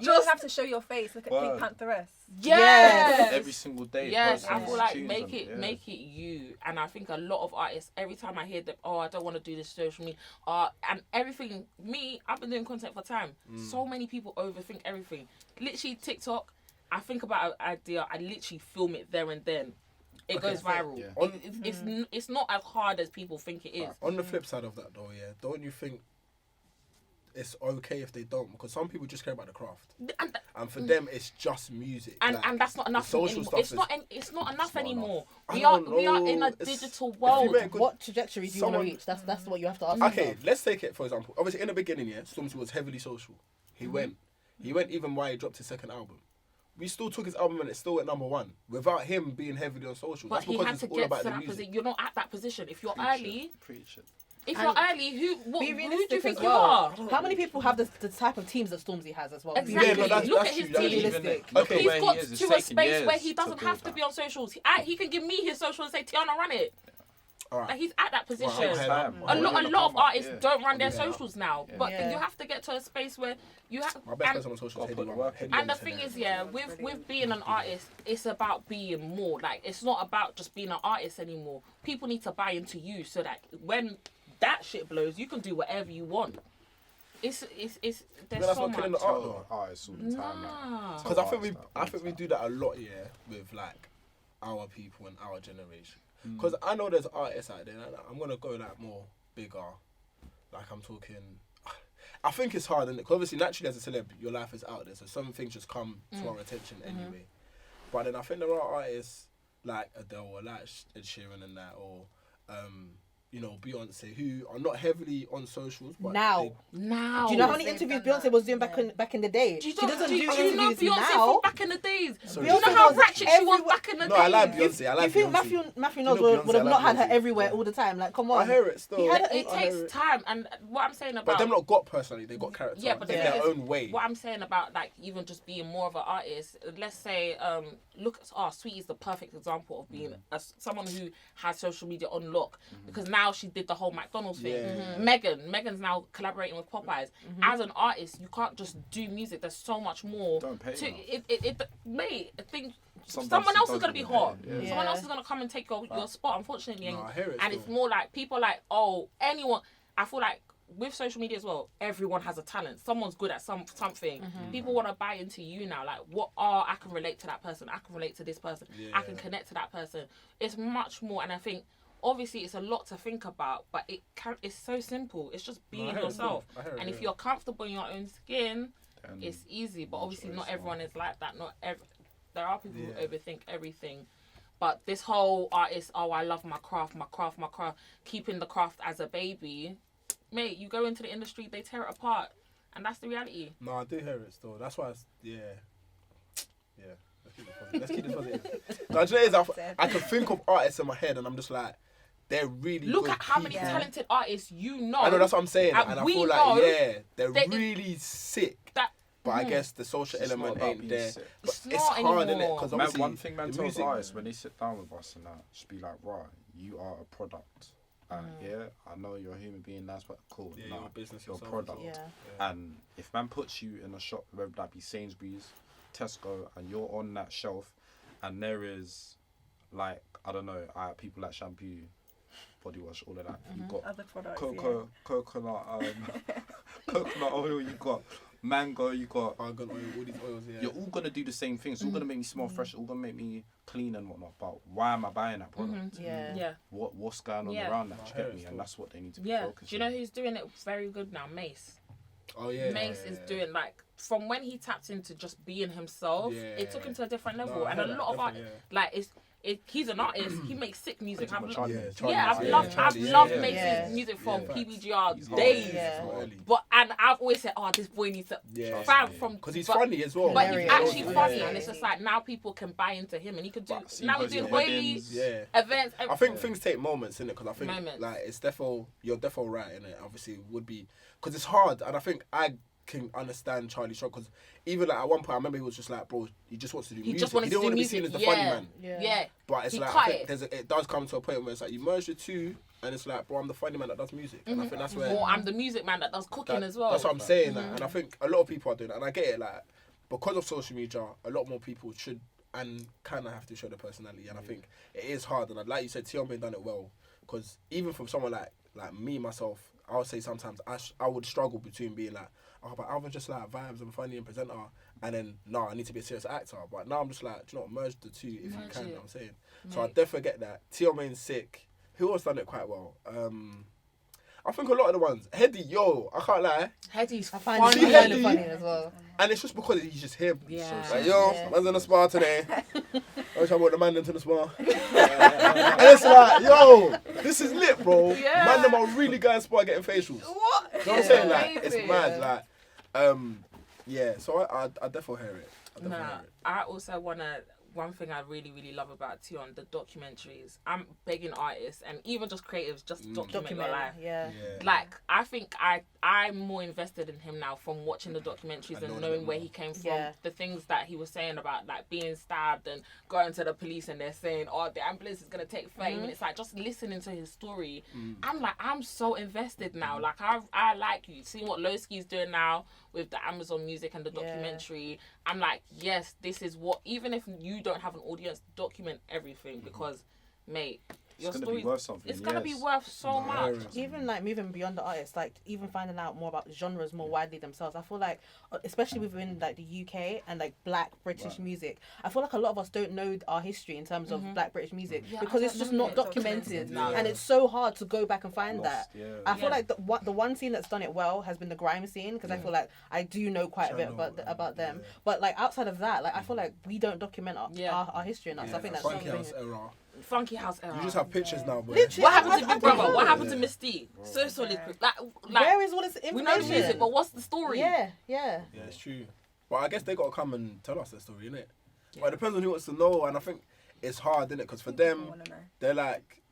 You just have to show your face. Look at Word. Pink Pantheress. Yes. Every single day. Yes, posting I feel his like tunes make and- it yeah. make it you. And I think a lot of artists, every time I hear them, I don't want to do this social media, and everything. Me, I've been doing content for time. So many people overthink everything. Literally TikTok, I think about an idea, I literally film it there and then. It goes viral. Yeah. It's not as hard as people think it is. On the flip side of that, though, yeah, don't you think it's okay if they don't? Because some people just care about the craft, and for them, it's just music. And like, and that's not enough social anymore. stuff It's is- not it's not enough not anymore. I We are don't in know. a It's- digital if you world. make good- What trajectory do you want to Someone- reach? That's what you have to ask Okay, yourself. let's take it for example. Obviously, in the beginning, yeah, Stormzy was heavily social. He went even while he dropped his second album. We still took his album and it still went #1 without him being heavily on social. But That's he because had it's to all get about to the that music. position. You're not at that position. If you're Preach early, it. Preach it. if And you're early, who Be do you realistic think as you well. are? How many people have the type of teams that Stormzy has as well? Be Exactly. Yeah, no, that's- Look that's at his true, that's team. true. realistic. Look at Okay. He's where got he is. It's to a taken space years where he to doesn't build have to that. be on socials. He can give me his social and say, Teeyana, run it. All right. Like, he's at that position. Right, okay. Time. A lot of artists Yeah. don't run their Yeah. socials now, but Yeah. you have to get to a space where you have. My best and- person on social Gotta is put the Heady work One. in. And the thing is, yeah, with being an artist, it's about being more. Like, it's not about just being an artist anymore. People need to buy into you so that when that shit blows, you can do whatever you want. There's that's so not killing much. the art, though. Artists all the time. Nah. Because I think we do that a lot, yeah, with like our people and our generation. Because I know there's artists out there. And I'm gonna go like more bigger. Like I'm talking. I think it's hard, because obviously naturally as a celeb, your life is out there, so some things just come to our attention anyway. But then I think there are artists like Adele or like Ed Sheeran and that, or you know, Beyonce, who are not heavily on socials. But Now. Now. Do you know how many They've interviews done Beyonce that. was doing back in the day? Do you She doesn't do you know interviews Beyonce now. from back in the days? Sorry. Do you know Beyonce how was ratchet she was everywhere. back in the No, days? I like Beyonce. I like You think Beyonce. Matthew know Knowles Beyonce, would have I not like had her Beyonce. everywhere all the time? Like, come on. I hear it still. He had It I hear takes it. time, and what I'm saying But about them not got personality, they got character. Yeah, but the in thing their is, own way. what I'm saying about like even just being more of an artist, let's say, look at Sweetie's the perfect example of being someone who has social media on lock, because now she did the whole McDonald's thing. Yeah. Megan's now collaborating with Popeyes. As an artist, you can't just do music. There's so much more. Don't pay to enough. mate. I think Sometimes someone it else is does gonna be get hot. paid, yeah. Someone Yeah. else is gonna come and take your spot, unfortunately. No, I hear it and still. it's more like people like, oh, anyone. I feel like with social media as well, everyone has a talent. Someone's good at something. People want to buy into you now. Like, I can relate to that person. I can relate to this person. I can connect to that person. It's much more, and I think obviously it's a lot to think about, but it's so simple. It's just being yourself. And if you're comfortable in your own skin, it's easy. But obviously not everyone is like that. There are people who overthink everything. But this whole artist, I love my craft, keeping the craft as a baby. Mate, you go into the industry, they tear it apart. And that's the reality. No, I do hear it still. That's why Yeah. Let's keep it positive. No, do you know what it is? I can think of artists in my head and I'm just like, they're really Look good at how many people. talented artists you know. I know, that's what I'm saying. And And I we feel know like, they're they- really sick. That But I guess the social It's not element about ain't being there. sick. But It's it's not hard, innit? anymore. Because Man, obviously, one thing man the tells music- artists when they sit down with us and that, just be like, right, you are a product. Yeah, I know you're a human being, nice, but cool. Yeah, nah, your business, your yourself. product. Yeah. And if man puts you in a shop, whether that be Sainsbury's, Tesco, and you're on that shelf, and there is, like, I don't know, people like shampoo, body wash, all of that. You've got Other products. coconut, coconut oil. You got mango. You got Argan oil, all these oils. Yeah. You're all gonna do the same things. It's all gonna make me smell fresh. It's all gonna make me clean and whatnot. But why am I buying that product? Yeah. What's going on around that? Do you get me? And that's what they need to be focused Do you know who's doing it very good now? Mace. Oh yeah. Mace is doing, like, from when he tapped into just being himself, it took him to a different level. And a lot of art, like, he's an artist. He makes sick music. I've loved Mace's music from PBGR days. But I've always said, oh, this boy needs to because he's funny as well. But he's actually funny, and it's just like now people can buy into him, and he could do. Now he's doing Hoilies, events. I think things take moments, innit? Because I think like it's you're definitely right in it. Obviously, it would be because it's hard, and I think I can understand Charlie Short because even like at one point I remember he was just like, bro, he just wants to do music. He didn't want to be seen as the funny man. Yeah. But it's like I think it does come to a point where it's like you merge the two, and it's like, bro, I'm the funny man that does music, and I think that's where. Or I'm the music man that does cooking as well. That's what I'm saying, and I think a lot of people are doing that, and I get it. Like because of social media, a lot more people should and kind of have to show their personality, and I think it is hard. And like you said, Teeyana done it well because even from someone like me myself, I would say sometimes I would struggle between being like, oh, but Alvin just like vibes and funny and presenter, and then I need to be a serious actor. But now I'm just like, do you know what, merge the two if you can. You know what I'm saying, so I definitely get that. Teeyana's sick. Who else done it quite well? I think a lot of the ones. Heady, I can't lie. Heady's funny. funny. Heady funny as well. And it's just because he's just him. Yeah. Like, man's in the spa today. I wish I brought the man into the spa. And it's like, this is lit, bro. Yeah. Man, them are really going spa getting facials. What? You know what I'm saying? Like, it's mad. Like, so I definitely hear it. I also want to. One thing I really, really love about Teeyana, the documentaries. I'm begging artists and even just creatives, just document your life. Yeah. Like, I think I'm more invested in him now from watching the documentaries and knowing where he came from. Yeah. The things that he was saying about, like, being stabbed and going to the police and they're saying, oh, the ambulance is going to take 30 minutes. Like, just listening to his story. I'm like, I'm so invested now. Like, I like you. Seeing what Lowski's doing now with the Amazon Music and the documentary. I'm like, yes, this is what, even if you don't have an audience, document everything because, mate, your it's story, gonna be worth something. It's gonna be worth so much. Even like moving beyond the artists, like even finding out more about genres more widely themselves. I feel like, especially within like the UK and like Black British music, I feel like a lot of us don't know our history in terms of Black British music because it's just not documented, and it's so hard to go back and find that. I feel like the one scene that's done it well has been the grime scene because I feel like I do know quite a bit about them, but like outside of that, like I feel like we don't document our history enough. So I think that's something. Funky House era. You just have pictures now, bro. What happened to Big Brother? What happened to Misty? So solid. Like, where is all this information? We know the music, but what's the story? Yeah, it's true. But I guess they got to come and tell us their story, innit? But it depends on who wants to know, and I think it's hard, innit? Because for them, they're like,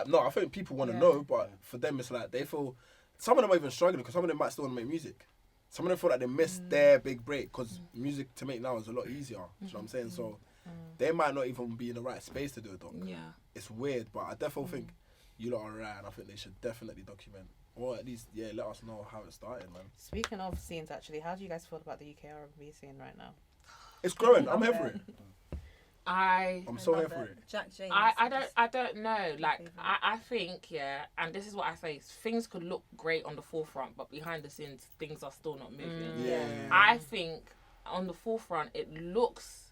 no, I think people want to know, but for them, it's like they feel, some of them are even struggling because some of them might still want to make music. Some of them feel like they missed their big break because music to make now is a lot easier. You know what I'm saying? So they might not even be in the right space to do a doc. Yeah. It's weird, but I definitely think you lot are right, and I think they should definitely document. Or at least, let us know how it started, man. Speaking of scenes, actually, how do you guys feel about the UK R&B scene right now? It's growing. I'm here for it. I'm so here for it. Jack James. I don't know. Like, I think, and this is what I say, things could look great on the forefront, but behind the scenes, things are still not moving. I think on the forefront, it looks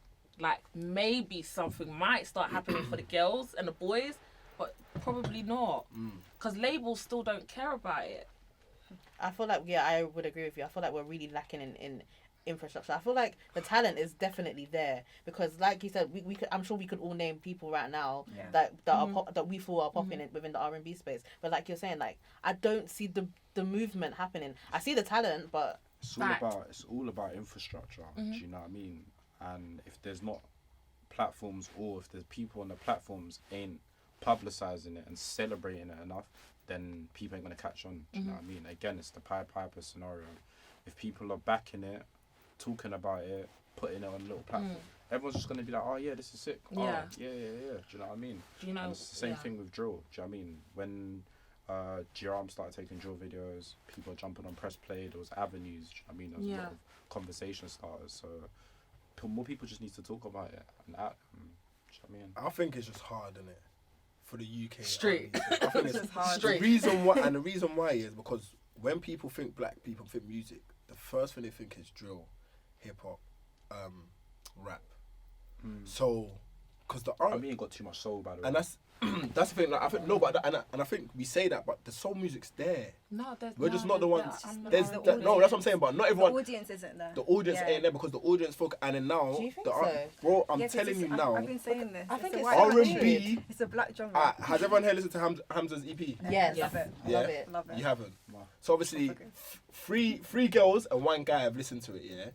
like maybe something might start happening for the girls and the boys, but probably not. Because labels still don't care about it. I feel like, I would agree with you. I feel like we're really lacking in infrastructure. I feel like the talent is definitely there because, like you said, we could, I'm sure we could all name people right now that that we feel are popping in within the R&B space. But like you're saying, like I don't see the movement happening. I see the talent, but it's all about infrastructure. Do you know what I mean? And if there's not platforms, or if there's people on the platforms ain't publicizing it and celebrating it enough, then people ain't gonna catch on. Do you know what I mean? Again, it's the Pied Piper scenario. If people are backing it, talking about it, putting it on a little platform, everyone's just gonna be like, oh yeah, this is sick. Yeah. Oh, yeah. Do you know what I mean? Do you know? And it's the same thing with drill. Do you know what I mean? When Javan started taking drill videos, people were jumping on press play. There was avenues. Do you know what I mean? There was a lot of conversation starters. So more people just need to talk about it and act. Do you know what I mean? I think it's just hard, isn't it? For the UK. Street. I think it's hard. The reason why is because when people think black people think music, the first thing they think is drill, hip hop, rap. So, because the I mean, it got too much soul, by the way. and that's the thing. Like, I think no, but and I think we say that, but the soul music's there. No, We're just not the ones. no, There's the no, that's what I'm saying. But not everyone. The audience isn't there. The audience ain't there because the audience folk. And then now, Do you think so? bro, I'm Yeah, 'cause telling you now. I've been saying this. I think a it's white R&B. It's a black genre. Has everyone here listened to Hamza's EP? Yes. Love it. Yeah. Love it. Love it. You haven't. Wow. So obviously, Okay. three girls and one guy have listened to it. Yeah.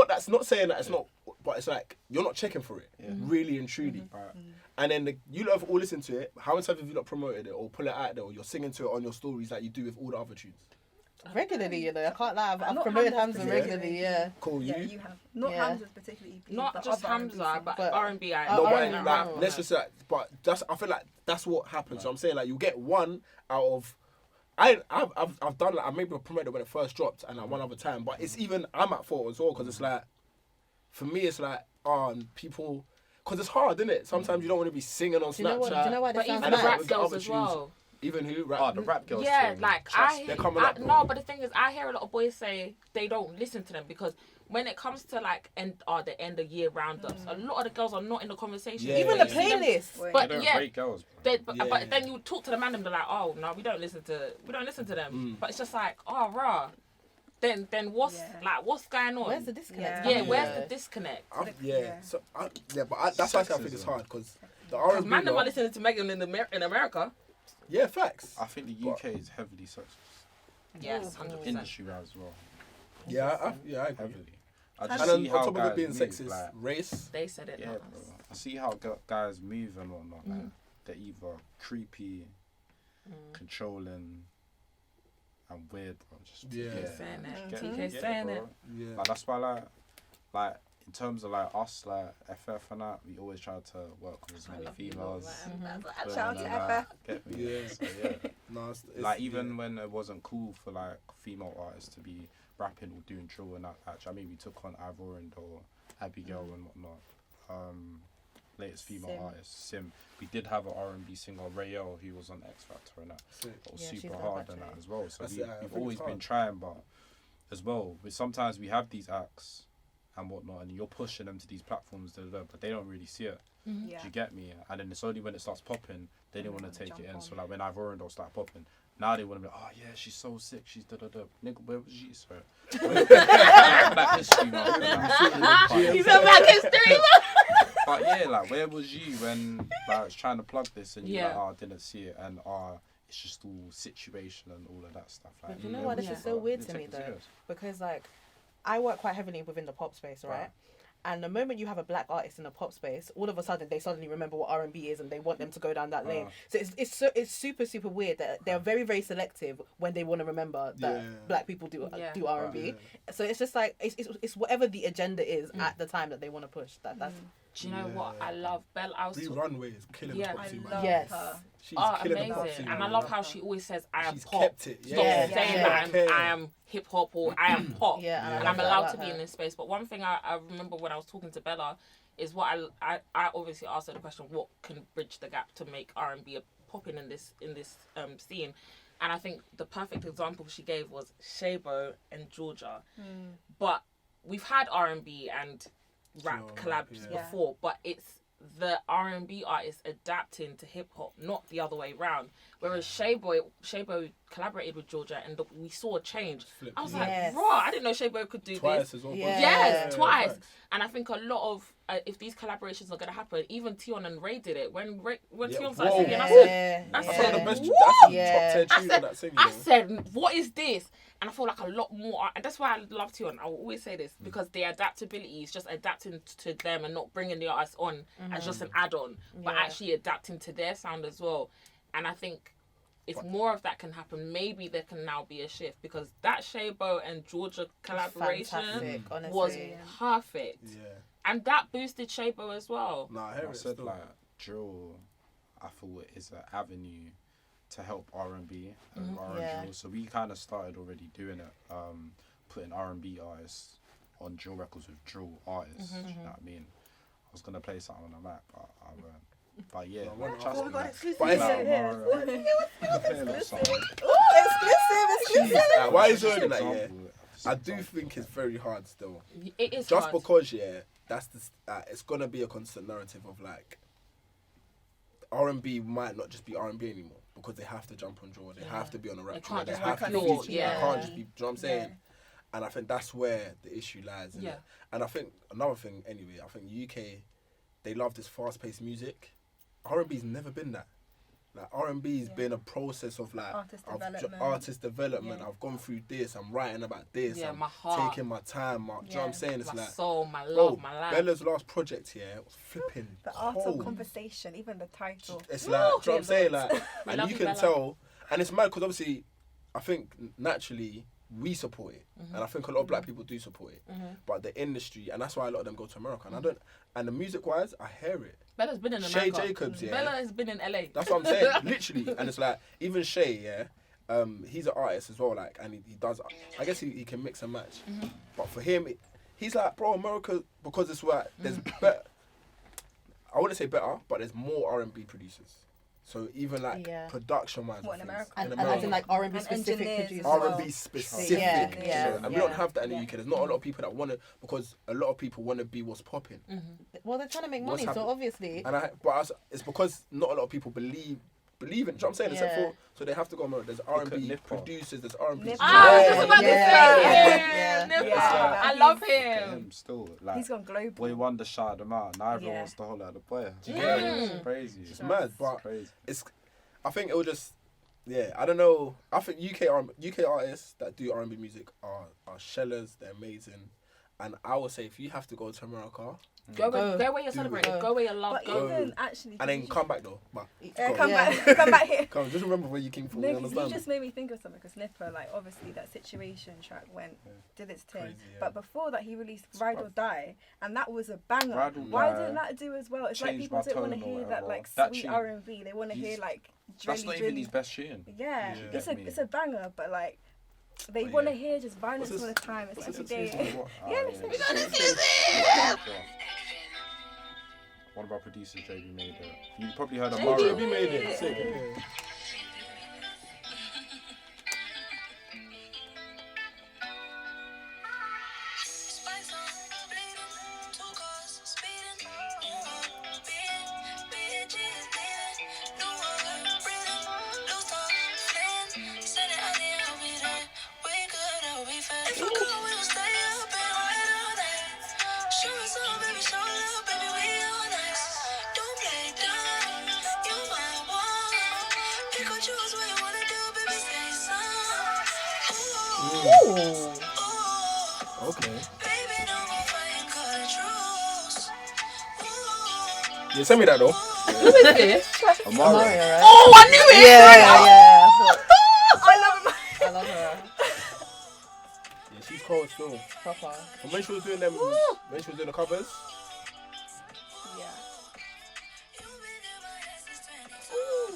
That's not saying that it's not, but it's like you're not checking for it, really and truly. Right. And then you lot have all listened to it. How many times have you not promoted it or pull it out there, or you're singing to it on your stories like you do with all the other tunes? Regularly, you know, I can't lie. I've Not promoted Hamza Hamza regularly, yeah. Cool, Yeah, you. you have. Not Yeah. Hamza's particular EP. Not but just other R&B Hamza, but But- R&B. No, but R&B, like, let's just say, but I feel like that's what happens. So I'm saying like you get one out of. I've done like I maybe promoted it when it first dropped and like one other time, but it's even I'm at fault as well because it's like, for me it's like people, because it's hard, isn't it? Sometimes you don't want to be singing on Do you know what? Snapchat. Do you know why But this sounds even And the that's mad? rap with the girls other as tunes. well. Even who rap? Oh, the rap girls. Yeah, thing. like Trust They're me. coming up, no, though. but the thing is, I hear a lot of boys say they don't listen to them because when it comes to like the end of year roundups, a lot of the girls are not in the conversation. Yeah, Even yeah, the yeah. playlist. Wait. But They don't yeah, rate girls, bro. but Yeah. then you talk to the man and they're like, oh no, we don't listen to them. But it's just like, oh rah. Then what's going on? Where's the disconnect? Yeah. yeah, where's Yeah. the disconnect? Yeah. So but that's why I think it's hard because the Because R&B. man, them lot- are listening to Megan in America. Yeah, facts. I think the UK is heavily sexist. Yes, 100%. Industry as well. Yeah, I agree. Heavily. I And just then see on how top of guys it being move, sexist, like, race. They said it. yeah, not bro. us. I see how guys move and whatnot. Like, they're either creepy, controlling, and weird, bro. Just Yeah. Saying it. get TK it, saying bro. it. Yeah. Like that's why, like in terms of like us, like FF and that, we always try to work with as many females. Shout out to women and FF. that. Get me? Yeah. So, yeah. No, it's Like even when it wasn't cool for like female artists to be rapping or doing drill and that, actually, I mean we took on Ivorian or Abigail and whatnot. Latest female Sim. artist, Sim. We did have an R&B singer, Rael, who was on X Factor and that. Sick. That was Yeah, she's super dope, hard and that actually. as well. So That's we, it, I we've think always it's been hard. trying, but as well, but sometimes we have these acts and whatnot, and you're pushing them to these platforms, but they don't really see it. Yeah. Do you get me? And then it's only when it starts popping, they don't want to take Jump it in. on. So like when Ivorian don't start popping, now they want to be like, oh yeah, she's so sick, she's da da da. Nigga, where was she? Sorry. Black History Month. He's a Black History But yeah, like where was you when like, I was trying to plug this and you're like, Yeah. oh, I didn't see it, and it's just all situation and all of that stuff. Like, But you know where why was this you, is so bro? weird Didn't to me take it though? serious. Because like I work quite heavily within the pop space, right? Right. And the moment you have a black artist in the pop space, all of a sudden they suddenly remember what R&B is and they want them to go down that lane. So it's super weird that they're very very when they want to remember that Yeah. black people do Yeah. do R&B. Yeah. So it's just like it's whatever the agenda is at the time that they want to push. That's Do you know what? Yeah. I love Belle. I was Bree Runway is killing Yeah. the pop I scene, love man. Yes. her. She's oh, killing the pop amazing. scene. And I man. love how she always says, I am She's pop. kept it. Stop Yeah. saying Yeah. that Okay. I am hip hop or I am pop. Yeah, and I and love I'm that allowed about to be her. in this space. But one thing I remember when I was talking to Bella is what I obviously asked her the question, what can bridge the gap to make R&B popping in this scene? And I think the perfect example she gave was Shabo and Georgia. But we've had R&B and rap Sure, collabs yeah. before, but it's the R&B artists adapting to hip hop, not the other way around. Whereas Shabo collaborated with Georgia and we saw a change. Flip. I was Yes. like, raw, I didn't know Shabo could do Twice this. as well. Yeah. Yes, twice. facts. And I think a lot of if these collaborations are gonna happen, even Teeyana and Ray did it. When Yeah, Teeyana started whoa. singing, I Yeah, said, That's Yeah. one of the best. Woo! That's Yeah. top 10 I tune said- on that thing. I said, what is this? And I feel like a lot more, and that's why I love Teeyana. I will always say this because the adaptability is just adapting to them and not bringing the artist on as just an add-on, but Yeah. actually adapting to their sound as well. And I think if more of that can happen, maybe there can now be a shift because that Shabo and Georgia collaboration fantastic, honestly. was perfect. Yeah. And that boosted Shabo as well. Nah, I hear I it said still. like drill, I thought is an avenue to help R&B and R&B. Yeah. So we kind of started already doing it, putting R&B artists on drill records with drill artists. Do you know what I mean? I was gonna play something on the map, but I won't. But yeah, trust me. But it's Exclusive. why is it like, yeah? I do think it's very hard still. It is Just hard. because, yeah, that's the it's gonna be a constant narrative of like R&B might not just be R&B anymore because they have to jump on drill, they have to be on a rap track, they have to pure, feature, yeah. they can't just be. Do you know what I'm saying? And I think that's where the issue lies. Innit? Yeah. And I think another thing, anyway, I think UK, they love this fast-paced music. R&B's never been that. Like R&B's been a process of like artist development. I've gone through this. I'm writing about this. Yeah, I'm my heart. taking my time. Do you know what I'm saying? It's My like soul, my bro, love, my life. Bella's last project here was flipping The art cold. of conversation, even the title. It's like, do you know what I'm saying? Like, We and love you you, can Bella. tell, and it's mad because obviously, I think naturally we support it, and I think a lot of black people do support it, but the industry, and that's why a lot of them go to America, and I don't. And the music wise, I hear it. Bella's been in Shay America. Jacobs, yeah. Bella has been in LA. That's what I'm saying, literally. And it's like even Shay, yeah. He's an artist as well, like, and he does. I guess he can mix and match, but for him, he's like, bro, America, because it's where there's better. I wouldn't say better, but there's more R&B producers. So even like production wise, What, in America? And as in like R&B And specific engineers producers. as well. R&B specific. Yeah, and we don't have that in the UK. There's not a lot of people that want to, because a lot of people want to be what's popping. Well, they're trying to make What's money, so happening? obviously. And it's because not a lot of people believe in. Do you know what I'm saying? Except Yeah. for, so they have to go America. There's R&B producers. There's R&B. Nipper. I was just about to Yeah. say him. Yeah. I love Look at him. him still. Like, He's gone global. Boy Wonder shouted him out. Now everyone Yeah. wants to hold out the boy. Yeah. It's crazy. It's mad, but crazy. I think it will just, yeah, I don't know. I think UK artists that do R&B music are shellers. They're amazing, and I would say if you have to go to America, Go where you're celebrated. it. Go where you love. But Go. even actually, and then come back though. But go. come back here. Come, just remember where you came from. No, You 'cause understand? you just made me think of something. Because Nipper, like, obviously that Situation track did its thing. Crazy, yeah. But before that, he released Ride or Die, and that was a banger. Ride or Why Die didn't that do as well? It's like changed people my don't want to tone or hear that whatever. like That sweet tune, R&B. They want to hear he's- like That's not even drilly. his best tune. Yeah, You it's get a me? it's a banger, but like they But want to yeah. hear just violence What's all this- the time. It's what's every this day. What? Yeah, Oh, listen, One of our producers, JB, made it. You probably heard of JB Mario. JB made it. Sick. Yeah. Spikes on, bleeding, 2 cars, speeding, bitches leaving, new one, breathing, loose talk, fleeing, send it out there, I'll be there, we good, I'll be fair. If I go, we will stay up and ride all night. Show us all, baby, show love, baby, we all nice. Don't play dumb, you my one. Pick or choose what you wanna do, baby, say some. Ooh. Okay. Baby, no more fighting, call it truce. Ooh. Yeah, send me that though. Who is this? Mario. Mario, right? Oh, I knew it. Yeah. I love him. I love her. Yeah, she's cold still. Proper. But when she was doing them, when she was doing the covers, Yeah. You've been in my head since 22. I'm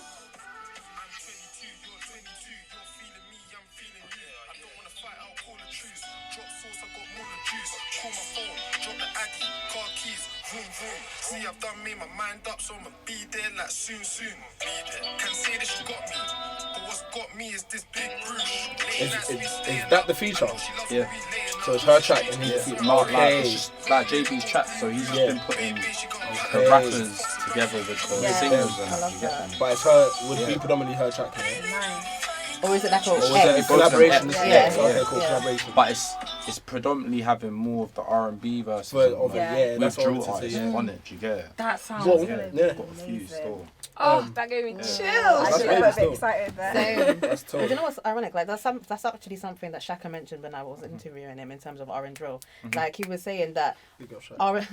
22, you're 22, you're feeling me, I'm feeling you. I don't wanna fight, I'll call the truce. Drop sauce, I got more than juice. Call my phone, drop the Aggie, car keys, vroom vroom. See, I've done made my mind up, so I'ma be there like soon. Be there. Can say that she got me, but what's got me is this big bruise. is that the feature? Yeah. So it's her track and he's the Mark, like, okay. it's just like JB's track, so he's just Yeah. been putting the Okay. rappers together with the Yeah. singers I and love you get that. them. But it's her, would be Yeah. predominantly her track here. Nice. Or is it like a Or was it X? a It's collaboration. Yeah. Yeah. Yeah. Okay, Yeah. cool, Yeah. collaboration. But it's predominantly having more of the R&B verses For, and of it, Yeah. yeah, with that's what I drill wanted to artists say, yeah. on it. Do you get it? That sounds Well, good. yeah. Got a few Amazing. still. Oh, that gave me chills. I That's should baby have got a bit still. excited there. Same. That's But tough. you know what's ironic? Like that's actually something that Shaka mentioned when I was interviewing him in terms of R and drill. Like he was saying that Big up, Shaq. R. You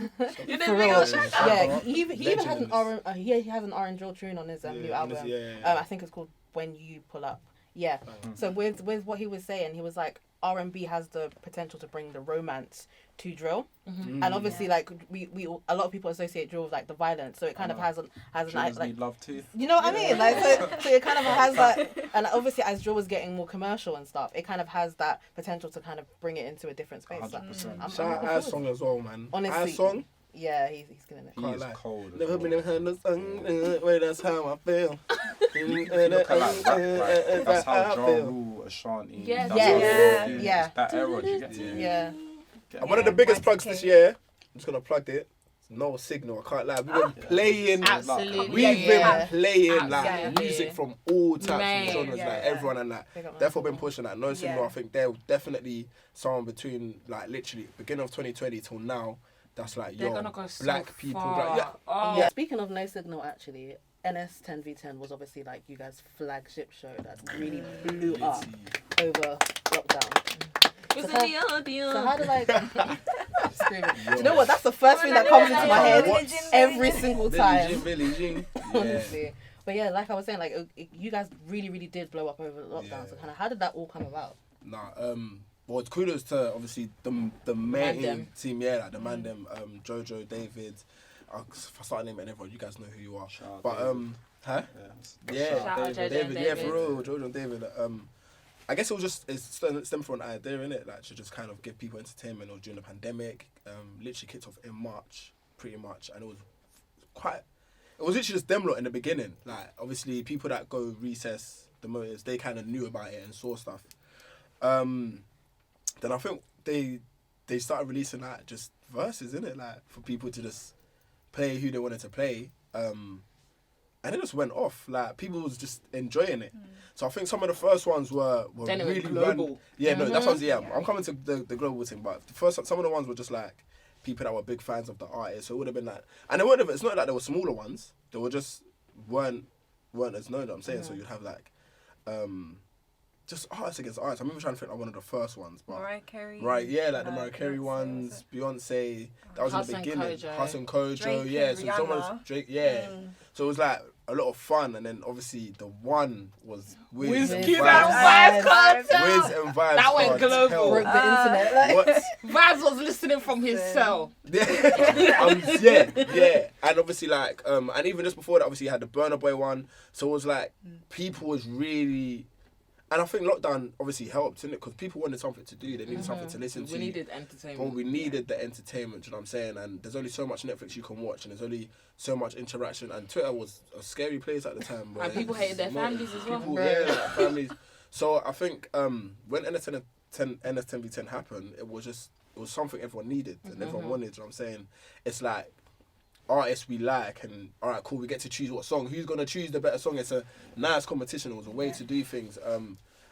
didn't For big real. up Shaka? Yeah, he even has Legend an R. He has an R and drill tune on his new album. Yeah. I think it's called When You Pull Up. Yeah. So with what he was saying, he was like R&B has the potential to bring the romance to drill, and obviously like we a lot of people associate drill with like the violence, so it kind of has an Drillers like need love too. you know what I mean, like so it kind of has that, and obviously as drill was getting more commercial and stuff, it kind of has that potential to kind of bring it into a different space. 100%. Shout out Song as well, man. Honestly, Song. Yeah, he's killing it. He Can't is lie. cold. as Never well. been in heard no song, well, that's how I feel. Look at like rap, like, that's how Ja Rule, Ashanti. Yes. That's Yes. how they do. Yeah. It's that era. Do you get it? Yeah. Get And one of the Yeah, biggest YTK. plugs this year, I'm just gonna plug it. No Signal, I can't lie. We've been playing. Absolutely. We've Yeah. been playing like Absolutely. music from all types Mate. of genres, Yeah, like yeah. everyone and that. Big up, man. Therefore, been pushing that. No Signal, Yeah. I think they're definitely someone between like literally beginning of 2020 till now. That's like They're yo, gonna go so black people. far. Black, Oh. Yeah. Speaking of No Signal, actually, NS 10v10 was obviously like you guys' flagship show that really blew up over lockdown. Was So how- in the audience. So how do like screaming? Do you know what? That's the first thing that comes into my head What? every single time. Billie Jean. Honestly. But yeah, like I was saying, like you guys really did blow up over lockdown. So kind of how did that all come about? Nah, well, kudos to obviously the main Man team, yeah, like the man them, Jojo, David. If I start naming everyone, you guys know who you are. Shout out But David. huh? Yeah. Yeah, Shout out Jojo and David, yeah, David. for real, Jojo and David. I guess it was just it's stemmed from an idea, innit? Like to just kind of give people entertainment. Or during the pandemic, literally kicked off in March, pretty much, and it was quite. It was literally just them lot in the beginning. Like obviously, people that go recess, the motives, they kind of knew about it and saw stuff. Then I think they started releasing like just verses, innit? Like for people to just play who they wanted to play. And it just went off. Like people was just enjoying it. So I think some of the first ones were Then it really went global. Yeah, no, that's what I'm coming to the global thing, but some of the ones were just like people that were big fans of the artist. So it would have been like, and it's not like there were smaller ones. They were just weren't as known. I'm saying so you'd have like just artists against artists. I'm even trying to think like one of the first ones, but Mariah Carey. right, yeah, like the Mariah Carey Beyonce, ones, Beyonce. That was in Hustle the and beginning. Kojo. Hustle and Kojo, Drake yeah. and So someone's Rihanna. Drake, yeah. So it was like a lot of fun, and then obviously the one was Wiz Wiz and Kid Vibes. and Vibes Cartel. Wiz and Vibes. That went Cartel. global. Broke the internet. Like, What? Vibes was listening from his cell. Yeah. And obviously like and even just before that obviously you had the Burna Boy one. So it was like people was really, and I think lockdown obviously helped, innit? Because people wanted something to do, they needed something to listen to. We needed entertainment. Well, we needed the entertainment, you know what I'm saying? And there's only so much Netflix you can watch, and there's only so much interaction. And Twitter was a scary place at the time. And people hated their families as well. People, yeah, like families. So I think when NS10v10 happened, it was something everyone needed and everyone wanted, you know what I'm saying? It's like artists we like, and all right, cool, we get to choose what song. Who's going to choose the better song? It's a nice competition. It was a way to do things.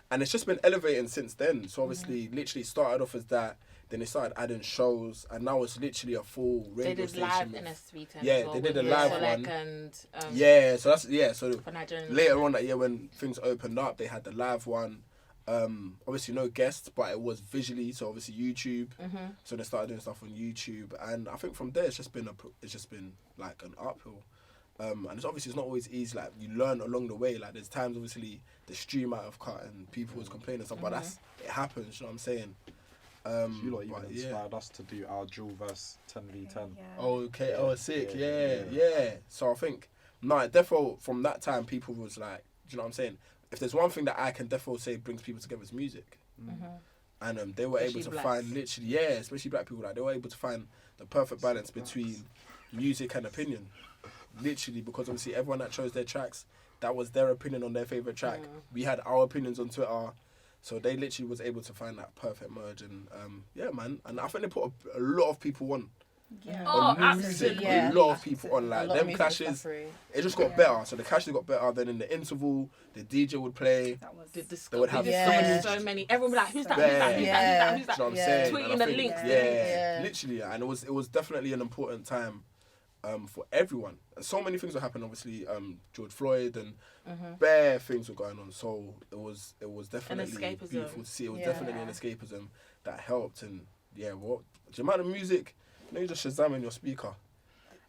And it's just been elevating since then. So obviously, literally started off as that. Then they started adding shows, and now it's literally a full radio They did station. live with- NS310. Yeah, as well they did with a live Solek one. And, Yeah, so that's So for Nigerian later on that year, when things opened up, they had the live one. Obviously no guests, but it was visually. So obviously YouTube. So they started doing stuff on YouTube, and I think from there it's just been like an uphill. And it's obviously it's not always easy. Like you learn along the way. Like there's times obviously the stream might have cut and people was complaining and stuff, but it happens. You know what I'm saying? You lot even but inspired us to do our dual verse 10v10. Okay. Yeah. Oh, sick. Yeah. Yeah. So I think definitely from that time, people was like, do you know what I'm saying? If there's one thing that I can definitely say brings people together, is music. And they were Especially able to blacks. find literally, especially black people, like they were able to find the perfect balance between music and opinion. Literally, because obviously everyone that chose their tracks, that was their opinion on their favorite track. We had our opinions on Twitter. So they literally was able to find that perfect merge, and yeah, man. And I think they put a lot of people on. Yeah. Oh, On music, absolutely. Yeah. a lot of people on. a Like lot of them music was clashes, for free. it just got better. So the clashes got better. Then in the interval, the DJ would play. That was Did this They would have so many. Everyone was like, who's that? Who's that? Who's that? Who's that? Do you know what I'm Yeah. saying? Tweeting And I the think, links. Yeah, literally. And it was definitely an important time for everyone. And so many things were happening. Obviously, George Floyd and bare things were going on. So it was definitely escapism. beautiful to see. It was Yeah. definitely an escapism that helped. And yeah, the amount of music, you just Shazam in your speaker.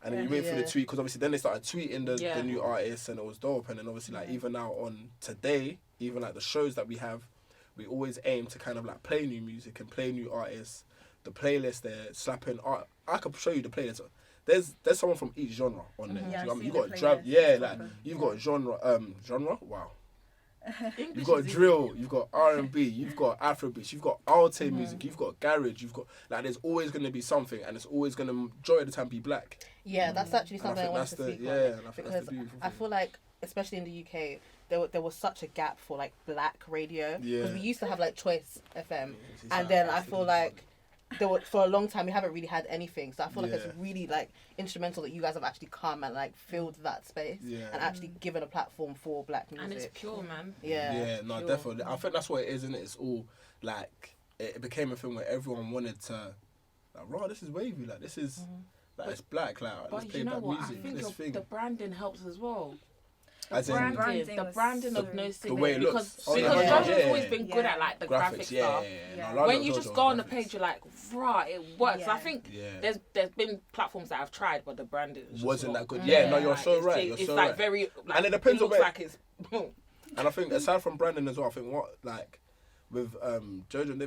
And then you wait for the Yeah. tweet, because obviously then they started tweeting the Yeah. new artists, and it was dope. And then obviously like even now on today, even like the shows that we have, we always aim to kind of like play new music and play new artists. the playlist they're slapping. I could show you the playlist. There's someone from each genre on there. Yeah, Do you know what I I've mean? seen You the got drab, playlist. yeah, It's like proper. you've got genre. Wow. English You've got is easy. drill, you've got R&B, you've got Afrobeats, you've got Alte music, you've got garage, you've got like there's always gonna be something, and it's always gonna majority of the time be black. Yeah, that's actually And I something I think wanted that's to the speak yeah, on. and I think that's Because the beautiful I thing. feel like, especially in the UK, there was such a gap for like black radio. Yeah. Because we used to have like Choice FM, It's and like- then I feel like for a long time we haven't really had anything. So I feel like Yeah. it's really like instrumental that you guys have actually come and like filled that space Yeah. and actually given a platform for black music. And it's pure, man. Yeah. no, Pure. definitely. I think that's what it is, isn't it? It's all like it became a thing where everyone wanted to like, raw, this is wavy, like this is like it's black, like let's But play you know black what? music, I think this thing. the branding helps as well. As in, branding The was branding so of No good. Signal. The way it because looks. Oh, because yeah. Javan's always Yeah. been good Yeah. at like the graphic graphics, stuff. Yeah. No, When you Lalo just Jojo go on the graphics. page, you're like, right, it works. Yeah. I think Yeah. there's been platforms that I've tried, but the branding is just Wasn't not that good. good. Yeah, no, you're like, so it's right, just- you're it's so like right. very, like, And it depends it on looks where- like it's. And I think aside from branding as well, I think what like with Jojo,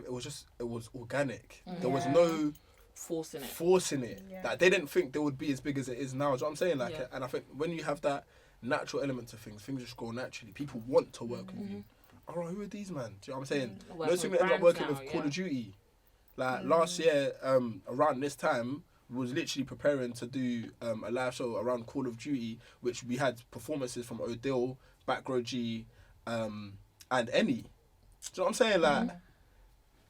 it was organic. There was no Forcing it. Yeah. Like they didn't think they would be as big as it is now. Do you know what I'm saying? Like, Yeah. and I think when you have that natural element to things just grow naturally. People want to work with you. All right, who are these man? Do you know what I'm saying? Work No with Signal ended up brands working now, with Call yeah. of Duty. Like last year, around this time, we was literally preparing to do a live show around Call of Duty, which we had performances from Odile, Back Row G, and Any. Do you know what I'm saying? Like,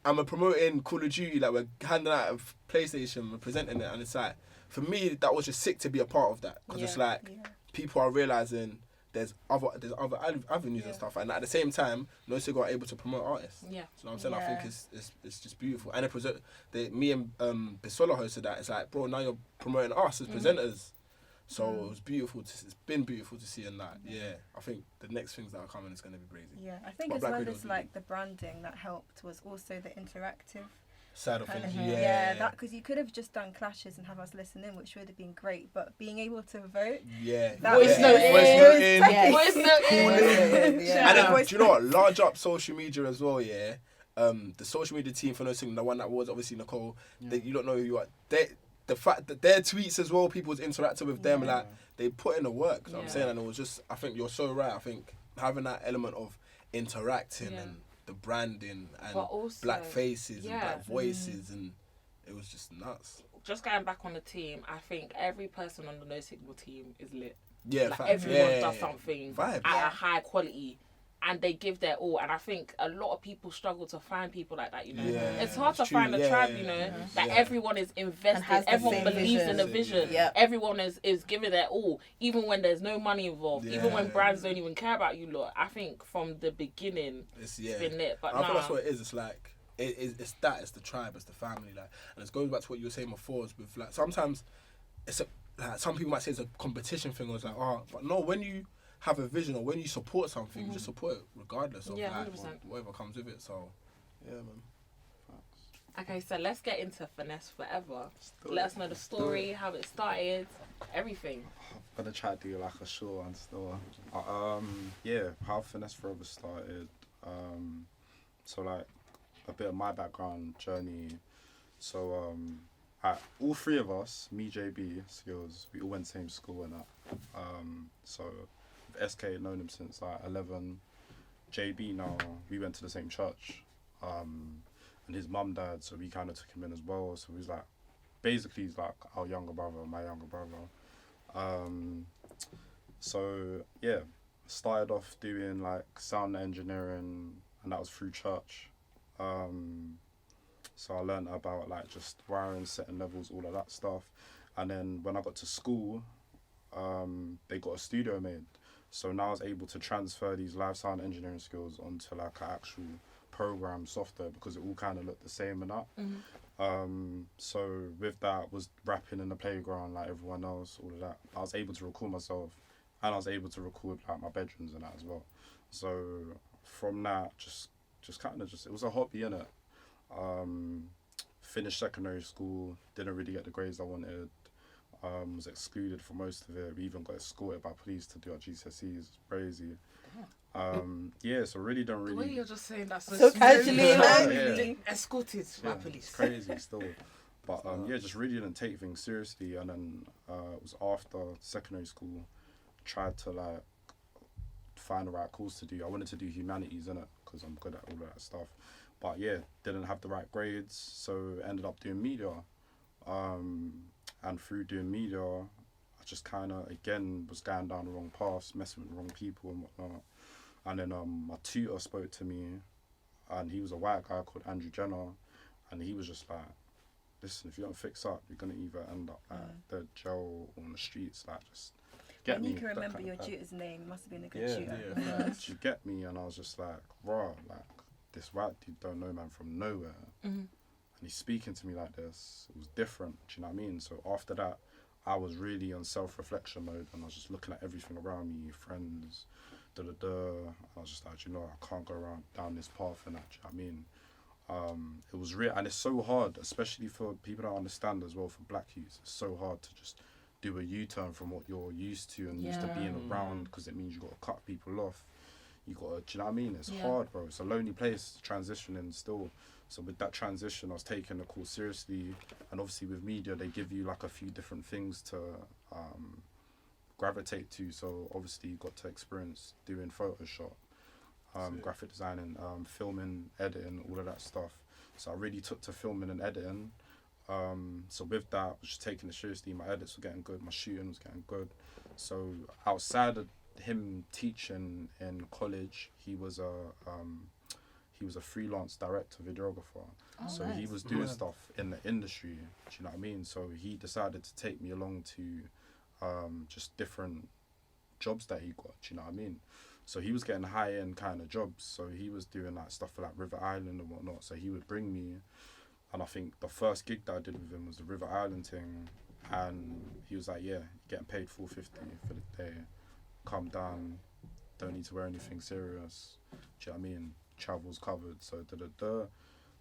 and we're promoting Call of Duty, like we're handing out a PlayStation, we're presenting it, and it's like, for me, that was just sick to be a part of that, because it's Yeah. like Yeah. people are realizing there's other avenues Yeah. and stuff, and at the same time, No Signal are able to promote artists. Yeah. So you know what I'm saying? I Yeah. think it's just beautiful. And me and Bisola hosted that. It's like, bro, now you're promoting us as presenters. So it was beautiful. It's been beautiful to see, and that, yeah, I think the next things that are coming is going to be crazy. Yeah, I think But as Black well Radio as was like the branding that helped was also the interactive Side of kind things, of yeah. that, because you could have just done clashes and have us listen in, which would have been great, but being able to vote, Yeah. that Voice was- note in. Voice note in. Yes. Voice note in. Yeah. And then, Voice do you know what? Large up social media as well, yeah. The social media team for No Signal, the one that was obviously Nicole, you don't know who you are. The fact that their tweets as well, people was interacting with them, like they put in the work. You know what I'm Yeah. saying? And it was just, I think you're so right. I think having that element of interacting Yeah. and the branding and But also- black faces yeah. and black voices, and it was just nuts. Just going back on the team, I think every person on the No Signal team is lit. Yeah, Like facts. everyone Yeah, does yeah. something Vibes. at a high quality, and they give their all. And I think a lot of people struggle to find people like that. You know, Yeah, it's hard to it's true. find a Yeah, tribe. yeah, You know, yeah. that Yeah. everyone is invested. has the Everyone same believes in the vision. vision. Yeah. Everyone is giving their all, even when there's no money involved. Even when Yeah. brands don't even care about you. Lot, I think from the beginning, It's it's been lit. But I feel that's nah. what it is. It's like it's that. It's the tribe. It's the family. Like, and it goes back to what you were saying before. Is with like sometimes it's like some people might say it's a competition thing. Or it's like but no, when you have a vision or when you support something, you just support it regardless of Yeah, like 100%. whatever comes with it. So yeah, man. Okay, so let's get into Finesse Foreva. do Let it. us know the story, how it started, everything. I'm gonna try to do like a short one still. Yeah, how Finesse Foreva started. So like a bit of my background journey. So all three of us, me, JB, Skills, we all went to the same school and that. So with SK, known him since like 11. JB now, we went to the same church. And his mum died, so we kind of took him in as well. So he's like, basically he's like our younger brother, my younger brother. So yeah, started off doing like sound engineering, and that was through church. So I learned about like just wiring, setting levels, all of that stuff. And then when I got to school, they got a studio made. So now I was able to transfer these live sound engineering skills onto like an actual program software, because it all kind of looked the same and that. So with that, was rapping in the playground like everyone else, all of that. I was able to record myself, and I was able to record like my bedrooms and that as well. So from that, just kind of it was a hobby, innit? Finished secondary school, didn't really get the grades I wanted. Was excluded for most of it. We even got escorted by police to do our GCSEs. It's crazy. Yeah, so really don't The way really. you're just saying that's So smooth. casually, Yeah. Escorted by Yeah, police. it's crazy still. But yeah, just really didn't take things seriously. And then it was after secondary school, tried to like find the right course to do. I wanted to do humanities in it because I'm good at all of that stuff. But yeah, didn't have the right grades, so ended up doing media. And through doing media, I just kind of again was going down the wrong paths, messing with the wrong people and whatnot. And then my tutor spoke to me, and he was a white guy called Andrew Jenner, and he was just like, listen, if you don't fix up, you're gonna either end up at the jail or on the streets. Like, just get When me. you can that remember kind your of thing. tutor's name, must have been a good Yeah, tutor. Yeah. You get me, and I was just like, raw, like this white dude don't know man from nowhere, and he's speaking to me like this. It was different. Do you know what I mean? So after that, I was really on self-reflection mode, and I was just looking at everything around me, friends, I was just like, you know, I can't go around down this path and that. Do you know what I mean? It was real, and it's so hard, especially for people that understand as well. For black youths, it's so hard to just do a U-turn from what you're used to and used to being around, because it means you got to cut people off. You got to, do you know what I mean? It's hard, bro. It's a lonely place, transitioning still. So with that transition, I was taking the course seriously, and obviously with media, they give you like a few different things to gravitate to. So obviously you got to experience doing Photoshop, graphic designing, filming, editing, all of that stuff. So I really took to filming and editing. So with that, I was just taking it seriously. My edits were getting good, my shooting was getting good. So outside of him teaching in college, he was a freelance director, videographer. So he was doing stuff in the industry. Do you know what I mean? So he decided to take me along to just different jobs that he got. Do you know what I mean? So he was getting high end kind of jobs. So he was doing like stuff for like River Island and whatnot. So he would bring me, and I think the first gig that I did with him was the River Island thing. And he was like, yeah, you're getting paid $450 for the day. Come down, don't need to wear anything serious. Do you know what I mean? Travel's covered, so So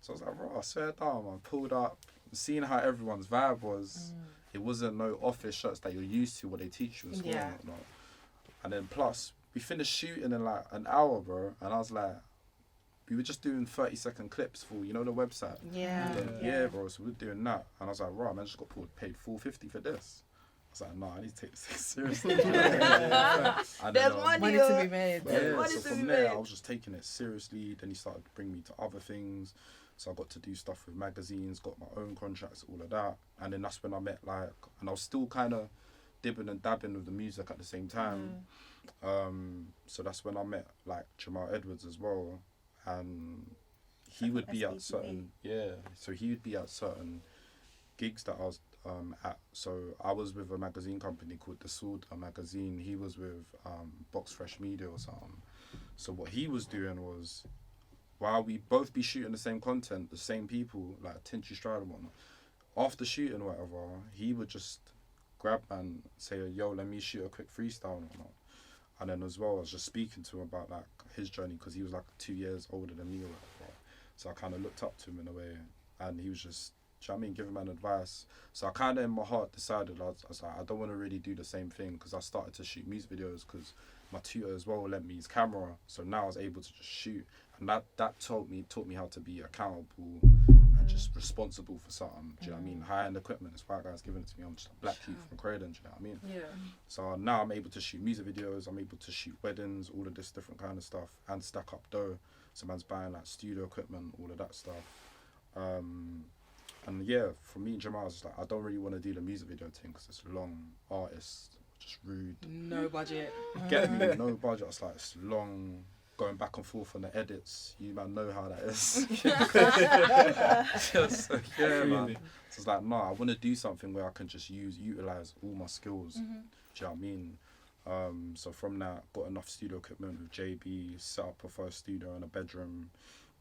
I was like, bro, I swear down, man. Pulled up, seeing how everyone's vibe was. It wasn't no office shots that you're used to, what they teach you in school and whatnot. And then plus, we finished shooting in like an hour, bro. And I was like, we were just doing 30-second clips for, you know, the website. Yeah, bro. So we were doing that, and I was like, right, man, I just got paid $450 for this. I was like, nah, I need to take this seriously. And There's then, Money to be made. yeah, Money so to from be there, made. I was just taking it seriously. Then he started to bring me to other things. So I got to do stuff with magazines, got my own contracts, all of that. And then that's when I met, like, and I was still kind of dibbing and dabbing with the music at the same time. So that's when I met, like, Jamal Edwards as well. And he would be at certain, so he would be at certain gigs that I was at. So I was with a magazine company called The Sword, a magazine. He was with Box Fresh Media or something. So what he was doing was, while we both be shooting the same content, the same people, like Tinchy Stride and whatnot, after shooting whatever, he would just grab and say, yo, let me shoot a quick freestyle and whatnot. And then as well, I was just speaking to him about like his journey, because he was like 2 years older than me or whatever. So I kind of looked up to him in a way, and he was just, do you know what I mean, giving man advice. So I kind of in my heart decided, I was like, I don't want to really do the same thing, because I started to shoot music videos because my tutor as well lent me his camera. So now I was able to just shoot, and that taught me how to be accountable and just responsible for something. Do you know what I mean? High-end equipment, this white guy's giving it to me. I'm just a black youth from Croydon, do you know what I mean? Yeah. So now I'm able to shoot music videos, I'm able to shoot weddings, all of this different kind of stuff, and stack up dough. So man's buying like studio equipment, all of that stuff. And yeah, for me and Jamal, it's like, I don't really want to do the music video thing because it's long, artists, just rude. No budget. Get me? No budget. It's like, it's long, going back and forth on the edits. You man know how that is. So, yeah, man. So it's like, nah, I want to do something where I can just utilize all my skills. Do you know what I mean? So from that, got enough studio equipment with JB, set up a first studio in a bedroom.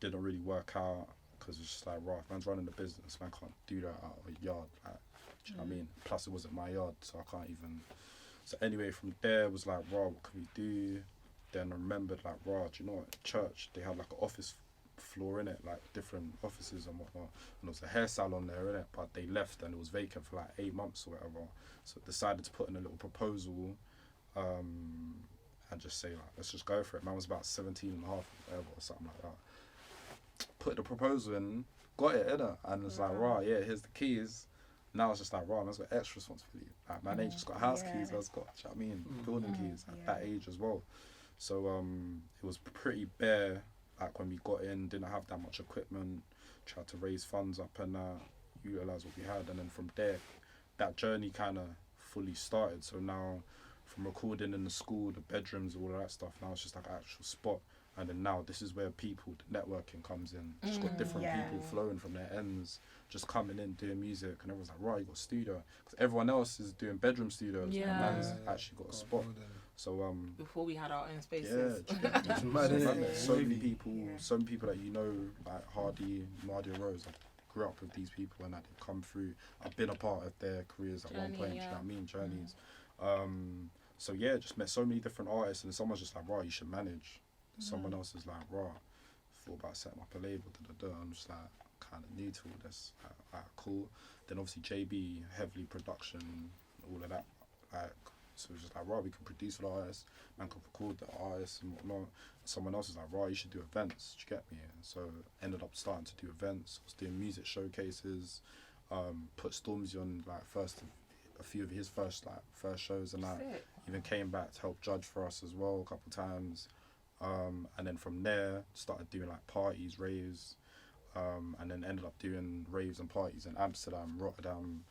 Didn't really work out because it's just like, right, man's running the business, man can't do that out of a yard. Like, do you know what I mean? Plus it wasn't my yard, so I can't even. So anyway, from there it was like, right, what can we do? Then I remembered like, right, do you know what? At church, they had like an office floor in it, like different offices and whatnot. And there was a hair salon there in it, but they left and it was vacant for like 8 months or whatever. So decided to put in a little proposal, and just say like, let's just go for it. Man was about 17 and a half or whatever or something like that. Put the proposal in, got it in it, and it's like, right, yeah, here's the keys. Now it's just like, right, man's got extra responsibility. Like, man ain't just got house keys, man's got, do you know what I mean, building keys at that age as well. So it was pretty bare. Like when we got in, didn't have that much equipment, tried to raise funds up and utilise what we had, and then from there, that journey kind of fully started. So now, from recording in the school, the bedrooms, all of that stuff, now it's just like an actual spot. And then now this is where people, the networking comes in. Just got different people flowing from their ends, just coming in, doing music, and everyone's like, right, you got a studio. Because everyone else is doing bedroom studios, and man's actually got a spot. So before we had our own spaces. Yeah, it's mad, isn't it? so many people that you know, like Hardy, Mardia Rose. I grew up with these people and they've come through. I've been a part of their careers at one point. You know what I mean? Journeys. So yeah, just met so many different artists, and someone's just like, right, you should manage. Someone else is like, right, thought about setting up a label. I'm just like, kind of new to all this. Like, cool. Then obviously JB, heavily production, all of that. Like, so it's just like, right, we can produce the artists, man can record the artists and whatnot. Someone else is like, right, you should do events. Do you get me? And so ended up starting to do events. Was doing music showcases. Put Stormzy on like a few of his first shows, and that. Even came back to help judge for us as well a couple times. And then from there started doing like parties, raves, and then ended up doing raves and parties in Amsterdam, Rotterdam,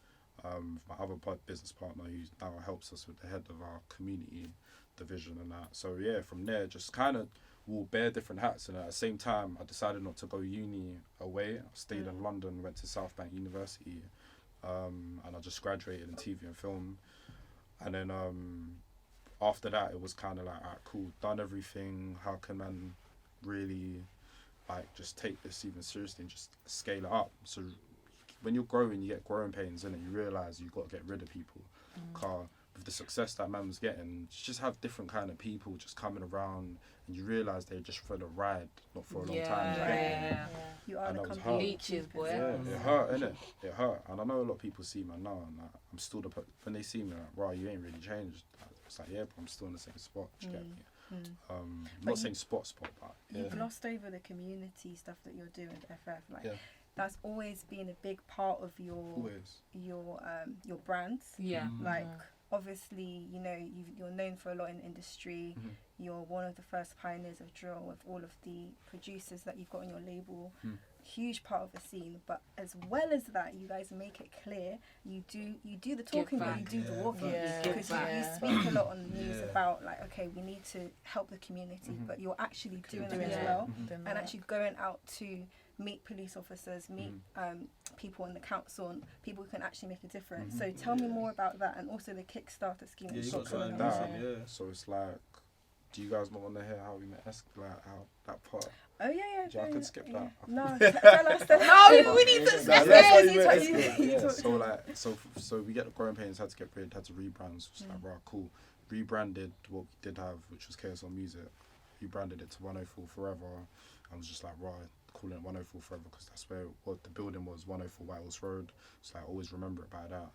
with my other business partner who now helps us with the head of our community division and that. So yeah, from there just kind of wore bare different hats, and at the same time I decided not to go uni away. I stayed in London, went to South Bank University, and I just graduated in TV and film. And then after that, it was kind of like, alright, cool, done everything. How can man really like just take this even seriously and just scale it up? So when you're growing, you get growing pains, and you realise you've got to get rid of people. With the success that man was getting, you just have different kind of people just coming around, and you realise they're just for the ride, not for a long time. You are and the that was company. Leeches, boy. Yeah, it hurt, innit? It hurt. And I know a lot of people see me now, and like, I'm still when they see me, like, right, you ain't really changed. It's like, yeah, but I'm still in the same spot. Do you get me? Not saying spot, but yeah. You've glossed over the community stuff that you're doing with FF. Like, that's always been a big part of your brand. Like, obviously, you know, you're known for a lot in the industry. You're one of the first pioneers of drill with all of the producers that you've got on your label. Huge part of the scene, but as well as that, you guys make it clear you do the talking, but you do the walking, because you speak a lot on the news about like, okay, we need to help the community, but you're actually doing it as well, and actually going out to meet police officers, meet people in the council, and people who can actually make a difference. So tell me more about that, and also the Kickstarter scheme. So it's like, do you guys not want to hear how we met like how that part? Oh yeah. I could skip that. No, tell us. No, we need to. So we get the growing pains, had to get rid, had to rebrand. So it's like, right, cool. Rebranded what we did have, which was KSL Music. Rebranded it to 104 Forever. I was just like, right, calling it 104 Forever because that's what the building was, 104 White Horse Road. So I always remember it by that.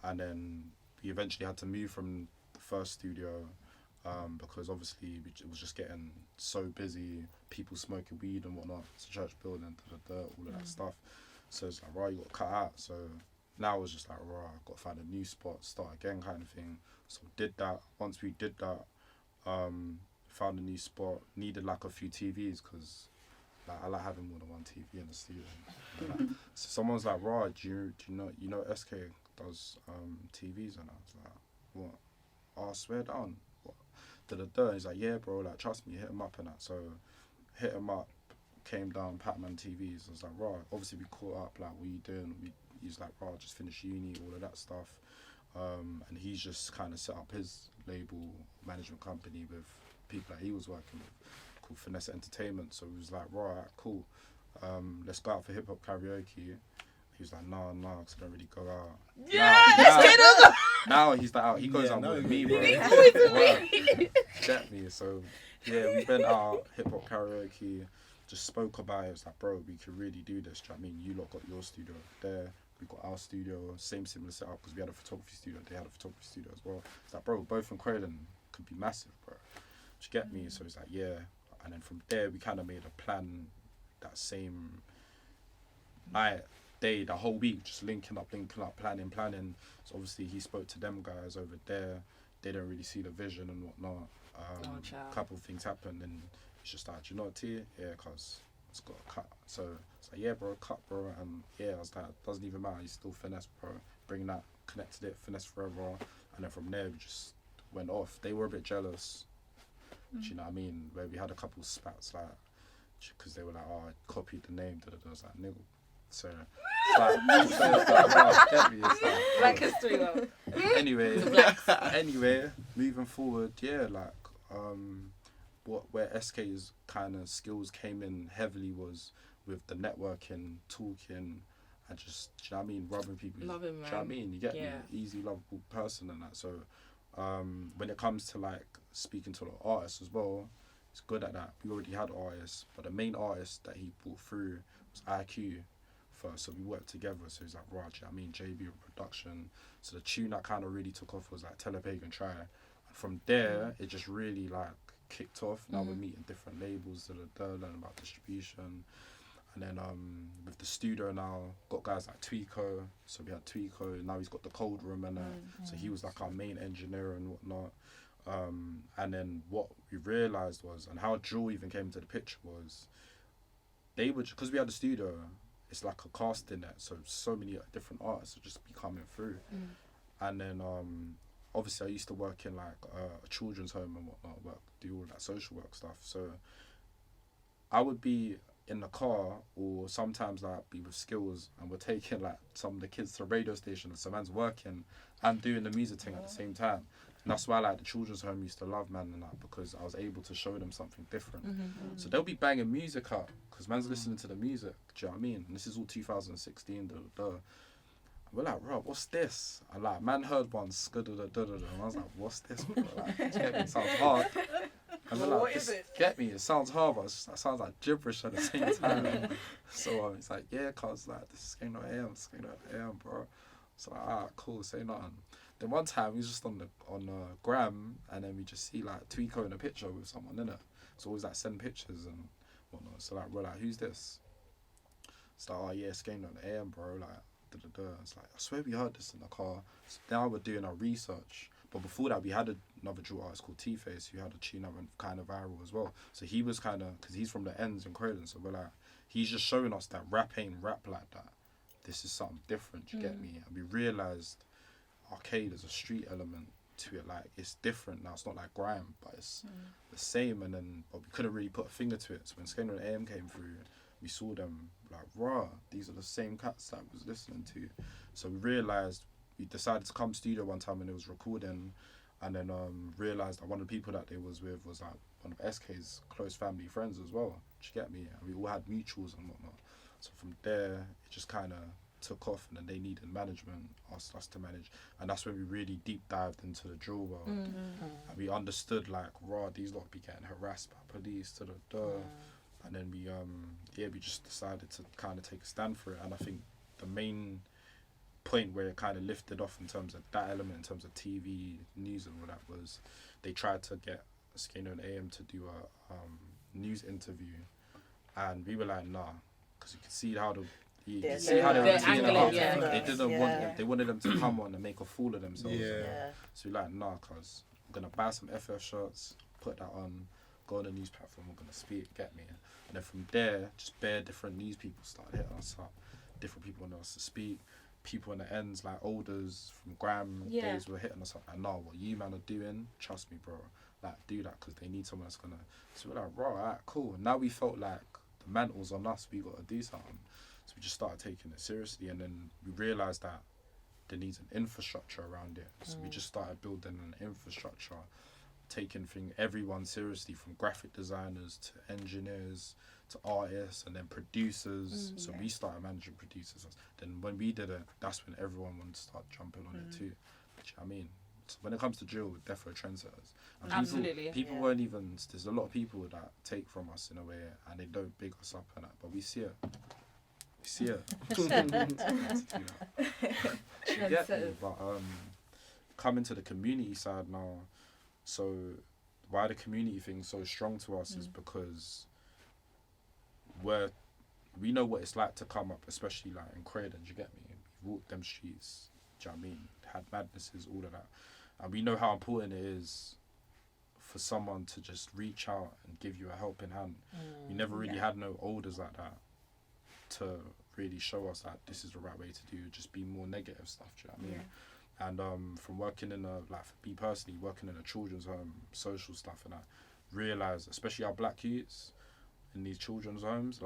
And then we eventually had to move from the first studio. Because obviously it was just getting so busy, people smoking weed and whatnot. It's a church building, all of that stuff. So it's like, right, you got to cut out. So now it was just like, right, I've got to find a new spot, start again kind of thing. So did that. Once we did that, found a new spot, needed like a few TVs because like, I like having more than one TV in the studio. So someone's like, right, do you know SK does TVs? And I was like, what? Oh, I swear down. He's like, yeah, bro, like, trust me, hit him up and that. So hit him up, came down, Patman TVs. I was like, right, obviously we caught up, like, what are you doing? He's like, right, just finished uni, all of that stuff. And he's just kind of set up his label management company with people that he was working with called Finesse Entertainment. So he was like, right, cool, let's go out for hip hop karaoke. He was like, nah, because I don't really go out. Now he's like out. He goes out with me, bro. Get me. So yeah, we went out hip hop karaoke, just spoke about it. It's like, bro, we could really do this. Do you know what I mean? You lot got your studio there. We got our studio, similar setup, because we had a photography studio. They had a photography studio as well. It's like, bro, both in Croydon could be massive, bro. Do you get me? So it's like, yeah. And then from there, we kind of made a plan that same night, day, the whole week, just linking up, planning. So obviously he spoke to them guys over there. They don't really see the vision and whatnot. A couple of things happened, and it's just like, you know what, T? Yeah, cause it's got a cut. So it's like, yeah, bro, cut, bro. And yeah, I was like, doesn't even matter. He's still Finesse, bro. Bring that, connected it, Finesse Foreva. And then from there, we just went off. They were a bit jealous. Do you know what I mean? Where we had a couple of spats, like, because they were like, oh, I copied the name. I was like, nigga. So, it's like, Black history, though. Anyway, moving forward, yeah, like, where SK's kind of skills came in heavily was with the networking, talking, and just, do you know what I mean, rubbing people. Love him, man. Do you know what I mean? You get me, easy, lovable person and that. So, when it comes to like speaking to the artists as well, it's good at that. We already had artists, but the main artist that he brought through was IQ first, so we worked together. So he's like, right, you know what I mean, JB with production. So the tune that kind of really took off was like Tell a Pagan Try. And from there, it just really like kicked off. Now we're meeting different labels, learning about distribution. And then with the studio now, got guys like Tweeko. So we had Tweeko, now he's got the cold room and so he was like our main engineer and whatnot. And then what we realised was, and how Jewel even came into the picture was, they would, because we had the studio, it's like a casting net, so many different artists would just be coming through. And then obviously I used to work in like a children's home and whatnot, do all that social work stuff. So I would be in the car, or sometimes like be with skills, and we're taking like some of the kids to a radio station, and some man's working and doing the music thing at the same time. And that's why like the children's home used to love man and that, because I was able to show them something different. So they'll be banging music up because man's listening to the music. Do you know what I mean? And this is all 2016. And we're like, bro, what's this? And like, man heard one, and I was like, what's this? Bro? Like, get me, it sounds hard. And we're like, what is it? Get me, it sounds hard, but it sounds like gibberish at the same time. So it's like, yeah, cause like this is going on AM, bro. So like, alright, cool, say nothing. Then one time we was just on gram, and then we just see like Tweeko in a picture with someone in it. So always like send pictures and whatnot. So like we're like, who's this? It's like, oh yeah, it's going on AM, bro. Like, It's like, I swear we heard this in the car. So now we're doing our research. But before that, we had another drill artist called T-Face who had a tune that went kind of viral as well. So he was kind of, because he's from the ends in Croydon, so we're like, he's just showing us that rap ain't rap like that. This is something different, you get me? And we realised arcade, there's a street element to it. Like, it's different now. It's not like grime, but it's the same. And then, but we couldn't really put a finger to it. So when Skater and AM came through, we saw them like, raw, these are the same cats that I was listening to. So we realised, we decided to come studio one time when it was recording, and then realised that one of the people that they was with was like one of SK's close family friends as well. Do you get me? And we all had mutuals and whatnot. So from there, it just kind of took off, and then they needed management, asked us to manage, and that's when we really deep dived into the drill world. And we understood like, raw, these lot be getting harassed by police to the door. And then we just decided to kind of take a stand for it. And I think the main point where it kind of lifted off in terms of that element, in terms of TV, news and all that, was they tried to get Skano and AM to do a news interview. And we were like, nah, because you could see how they were they didn't want them, they wanted them to come on and make a fool of themselves. So we're like, nah, cause I'm gonna buy some FF shirts, put that on, go on a news platform, we're gonna speak, get me. And then from there, just bare different news people started hitting us up. Different people wanted us to speak. People in the ends, like Olders from Graham days, were hitting us up like, nah, what you man are doing, trust me, bro. Like, do that, because they need someone that's gonna. So we're like, bro, alright, cool. And now we felt like the mantle's on us, we gotta do something. So we just started taking it seriously, and then we realised that there needs an infrastructure around it. So we just started building an infrastructure, taking everyone seriously, from graphic designers to engineers to artists, and then producers. So we started managing producers. Then when we did it, that's when everyone wanted to start jumping on it too. Do you know what I mean? when it comes to drill, we're definitely trendsetters. And Absolutely. People won't even. There's a lot of people that take from us in a way, and they don't big us up and that, but we see it. We see it. Yeah, but coming to the community side now, so why the community thing's so strong to us is because we know what it's like to come up, especially like in Croydon. Do you get me? We've walked them streets. Do you know what I mean? Had madnesses, all of that, and we know how important it is for someone to just reach out and give you a helping hand. We never really had no elders like that to really show us that this is the right way to do. Just be more negative stuff. Do you know what I mean? And from working in for me personally, working in a children's home, social stuff, and I realised, especially our black youths in these children's homes,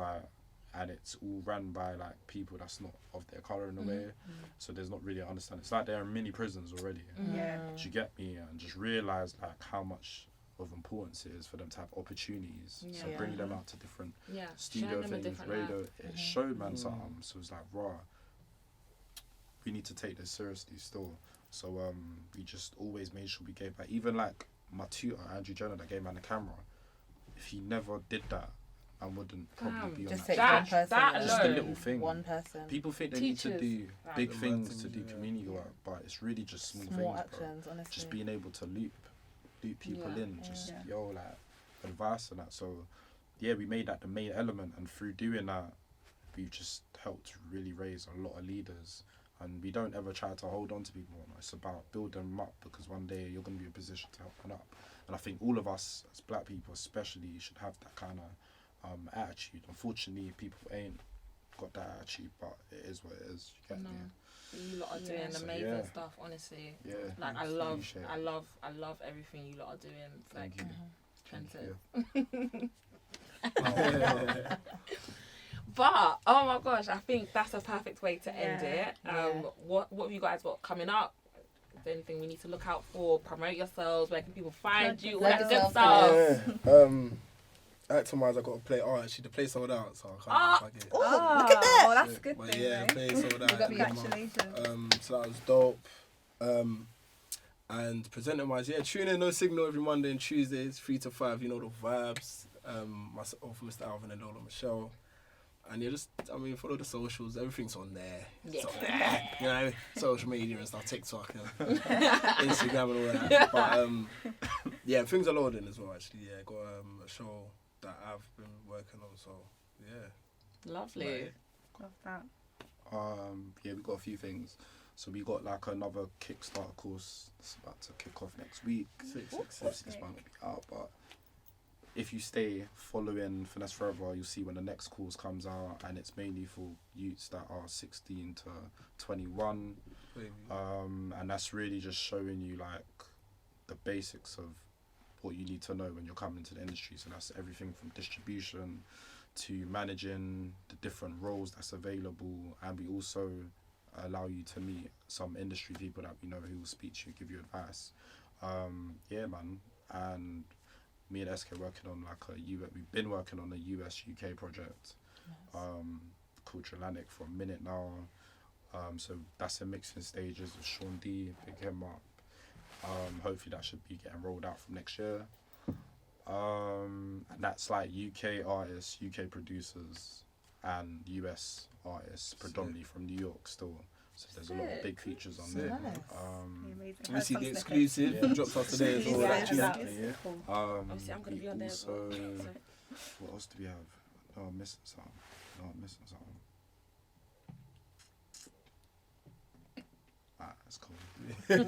and it's all run by people that's not of their colour in a way, so there's not really an understanding. It's like they're in mini prisons already. Do you get me? And just realise how much of importance it is for them to have opportunities. So bring them out to different studio things, radio, it showed man something. So it's raw. We need to take this seriously still. So we just always made sure we gave back. Even my tutor, Andrew Jenner, that gave man the camera. If he never did that, I wouldn't probably be on just that. take one person. That Just a alone. little thing. One person. People think they Teachers. need to do big The things right to do things, community work, but it's really just small Small things, actions, bro. honestly. Just being able to loop people in, just advice and that. So yeah, we made that the main element, and through doing that, we've just helped really raise a lot of leaders. And we don't ever try to hold on to people. It's about building them up, because one day you're going to be in a position to help them up. And I think all of us as black people especially should have that kind of attitude. Unfortunately, people ain't got that attitude, but it is what it is. You get me? You lot are doing So, amazing stuff, honestly. Yeah. I love everything you lot are doing. Thank you. Trendsetters. Thank you. But oh my gosh, I think that's a perfect way to end it. Yeah. What have you guys got coming up? Is there anything we need to look out for? Promote yourselves. Where can people find you? All that good stuff. Yeah. Acting wise, I got to play art. Actually, the play sold out, so I can't get it. Look at that. Well, that's a good But thing. yeah, right? play sold out. Congratulations. So that was dope. And presenting wise, tune in No Signal every Monday and Tuesdays, 3 to 5. You know the vibes. Myself, Mr. Alvin, and Lola Michelle. And follow the socials. Everything's on there. It's on there. Social media and stuff, TikTok, and Instagram and all that. But things are loading as well. Actually, got a show that I've been working on. So Lovely. Love that. We got a few things. So we got another Kickstarter course that's about to kick off next week. Obviously this might not be out, but if you stay following Finesse Foreva, you'll see when the next course comes out, and it's mainly for youths that are 16 to 21. And that's really just showing you the basics of what you need to know when you're coming into the industry. So that's everything from distribution to managing the different roles that's available, and we also allow you to meet some industry people that we know who will speak to you, give you advice. And me and SK working on we've been working on a US UK project called Atlantic for a minute now. So that's in mixing stages with Sean D, pick him up. Hopefully that should be getting rolled out from next year. And that's UK artists, UK producers, and US artists, predominantly from New York still. So there's a lot of big features on there. We see the exclusive drops off today as well. Obviously, I'm gonna be on there as well. What else do we have? No, I'm missing something. That's cool.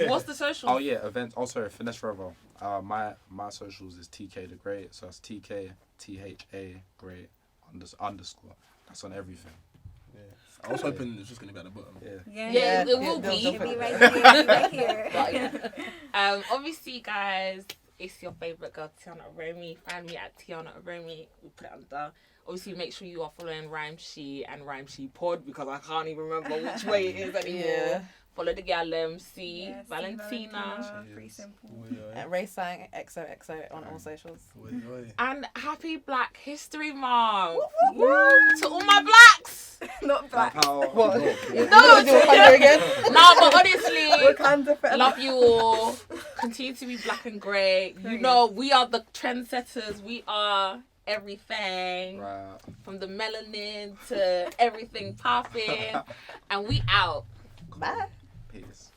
What's the social? Oh yeah, events. Also, Finesse Foreva. My socials is TK the Great. So that's TK THA Great _. That's on everything. I was hoping it was just going to be at the bottom. Yeah, it will be. You'll be right here. Obviously, guys, it's your favourite girl, Teeyana Aromi. Find me at Teeyana Aromi. We put it under. Obviously, make sure you are following Rhymeshe and Rhymeshe Pod, because I can't even remember which way it is anymore. Follow the gal, see Valentina. Pretty simple. Ray Sang XOXO on all socials. And happy Black History Month. To all my blacks. Not black. What? No, do Wakanda again? no, but honestly, Wakanda forever. love you all. Continue to be black and grey. You Period. know, we are the trendsetters. We are everything. Right. From the melanin to everything popping. And we out. Bye. Peace.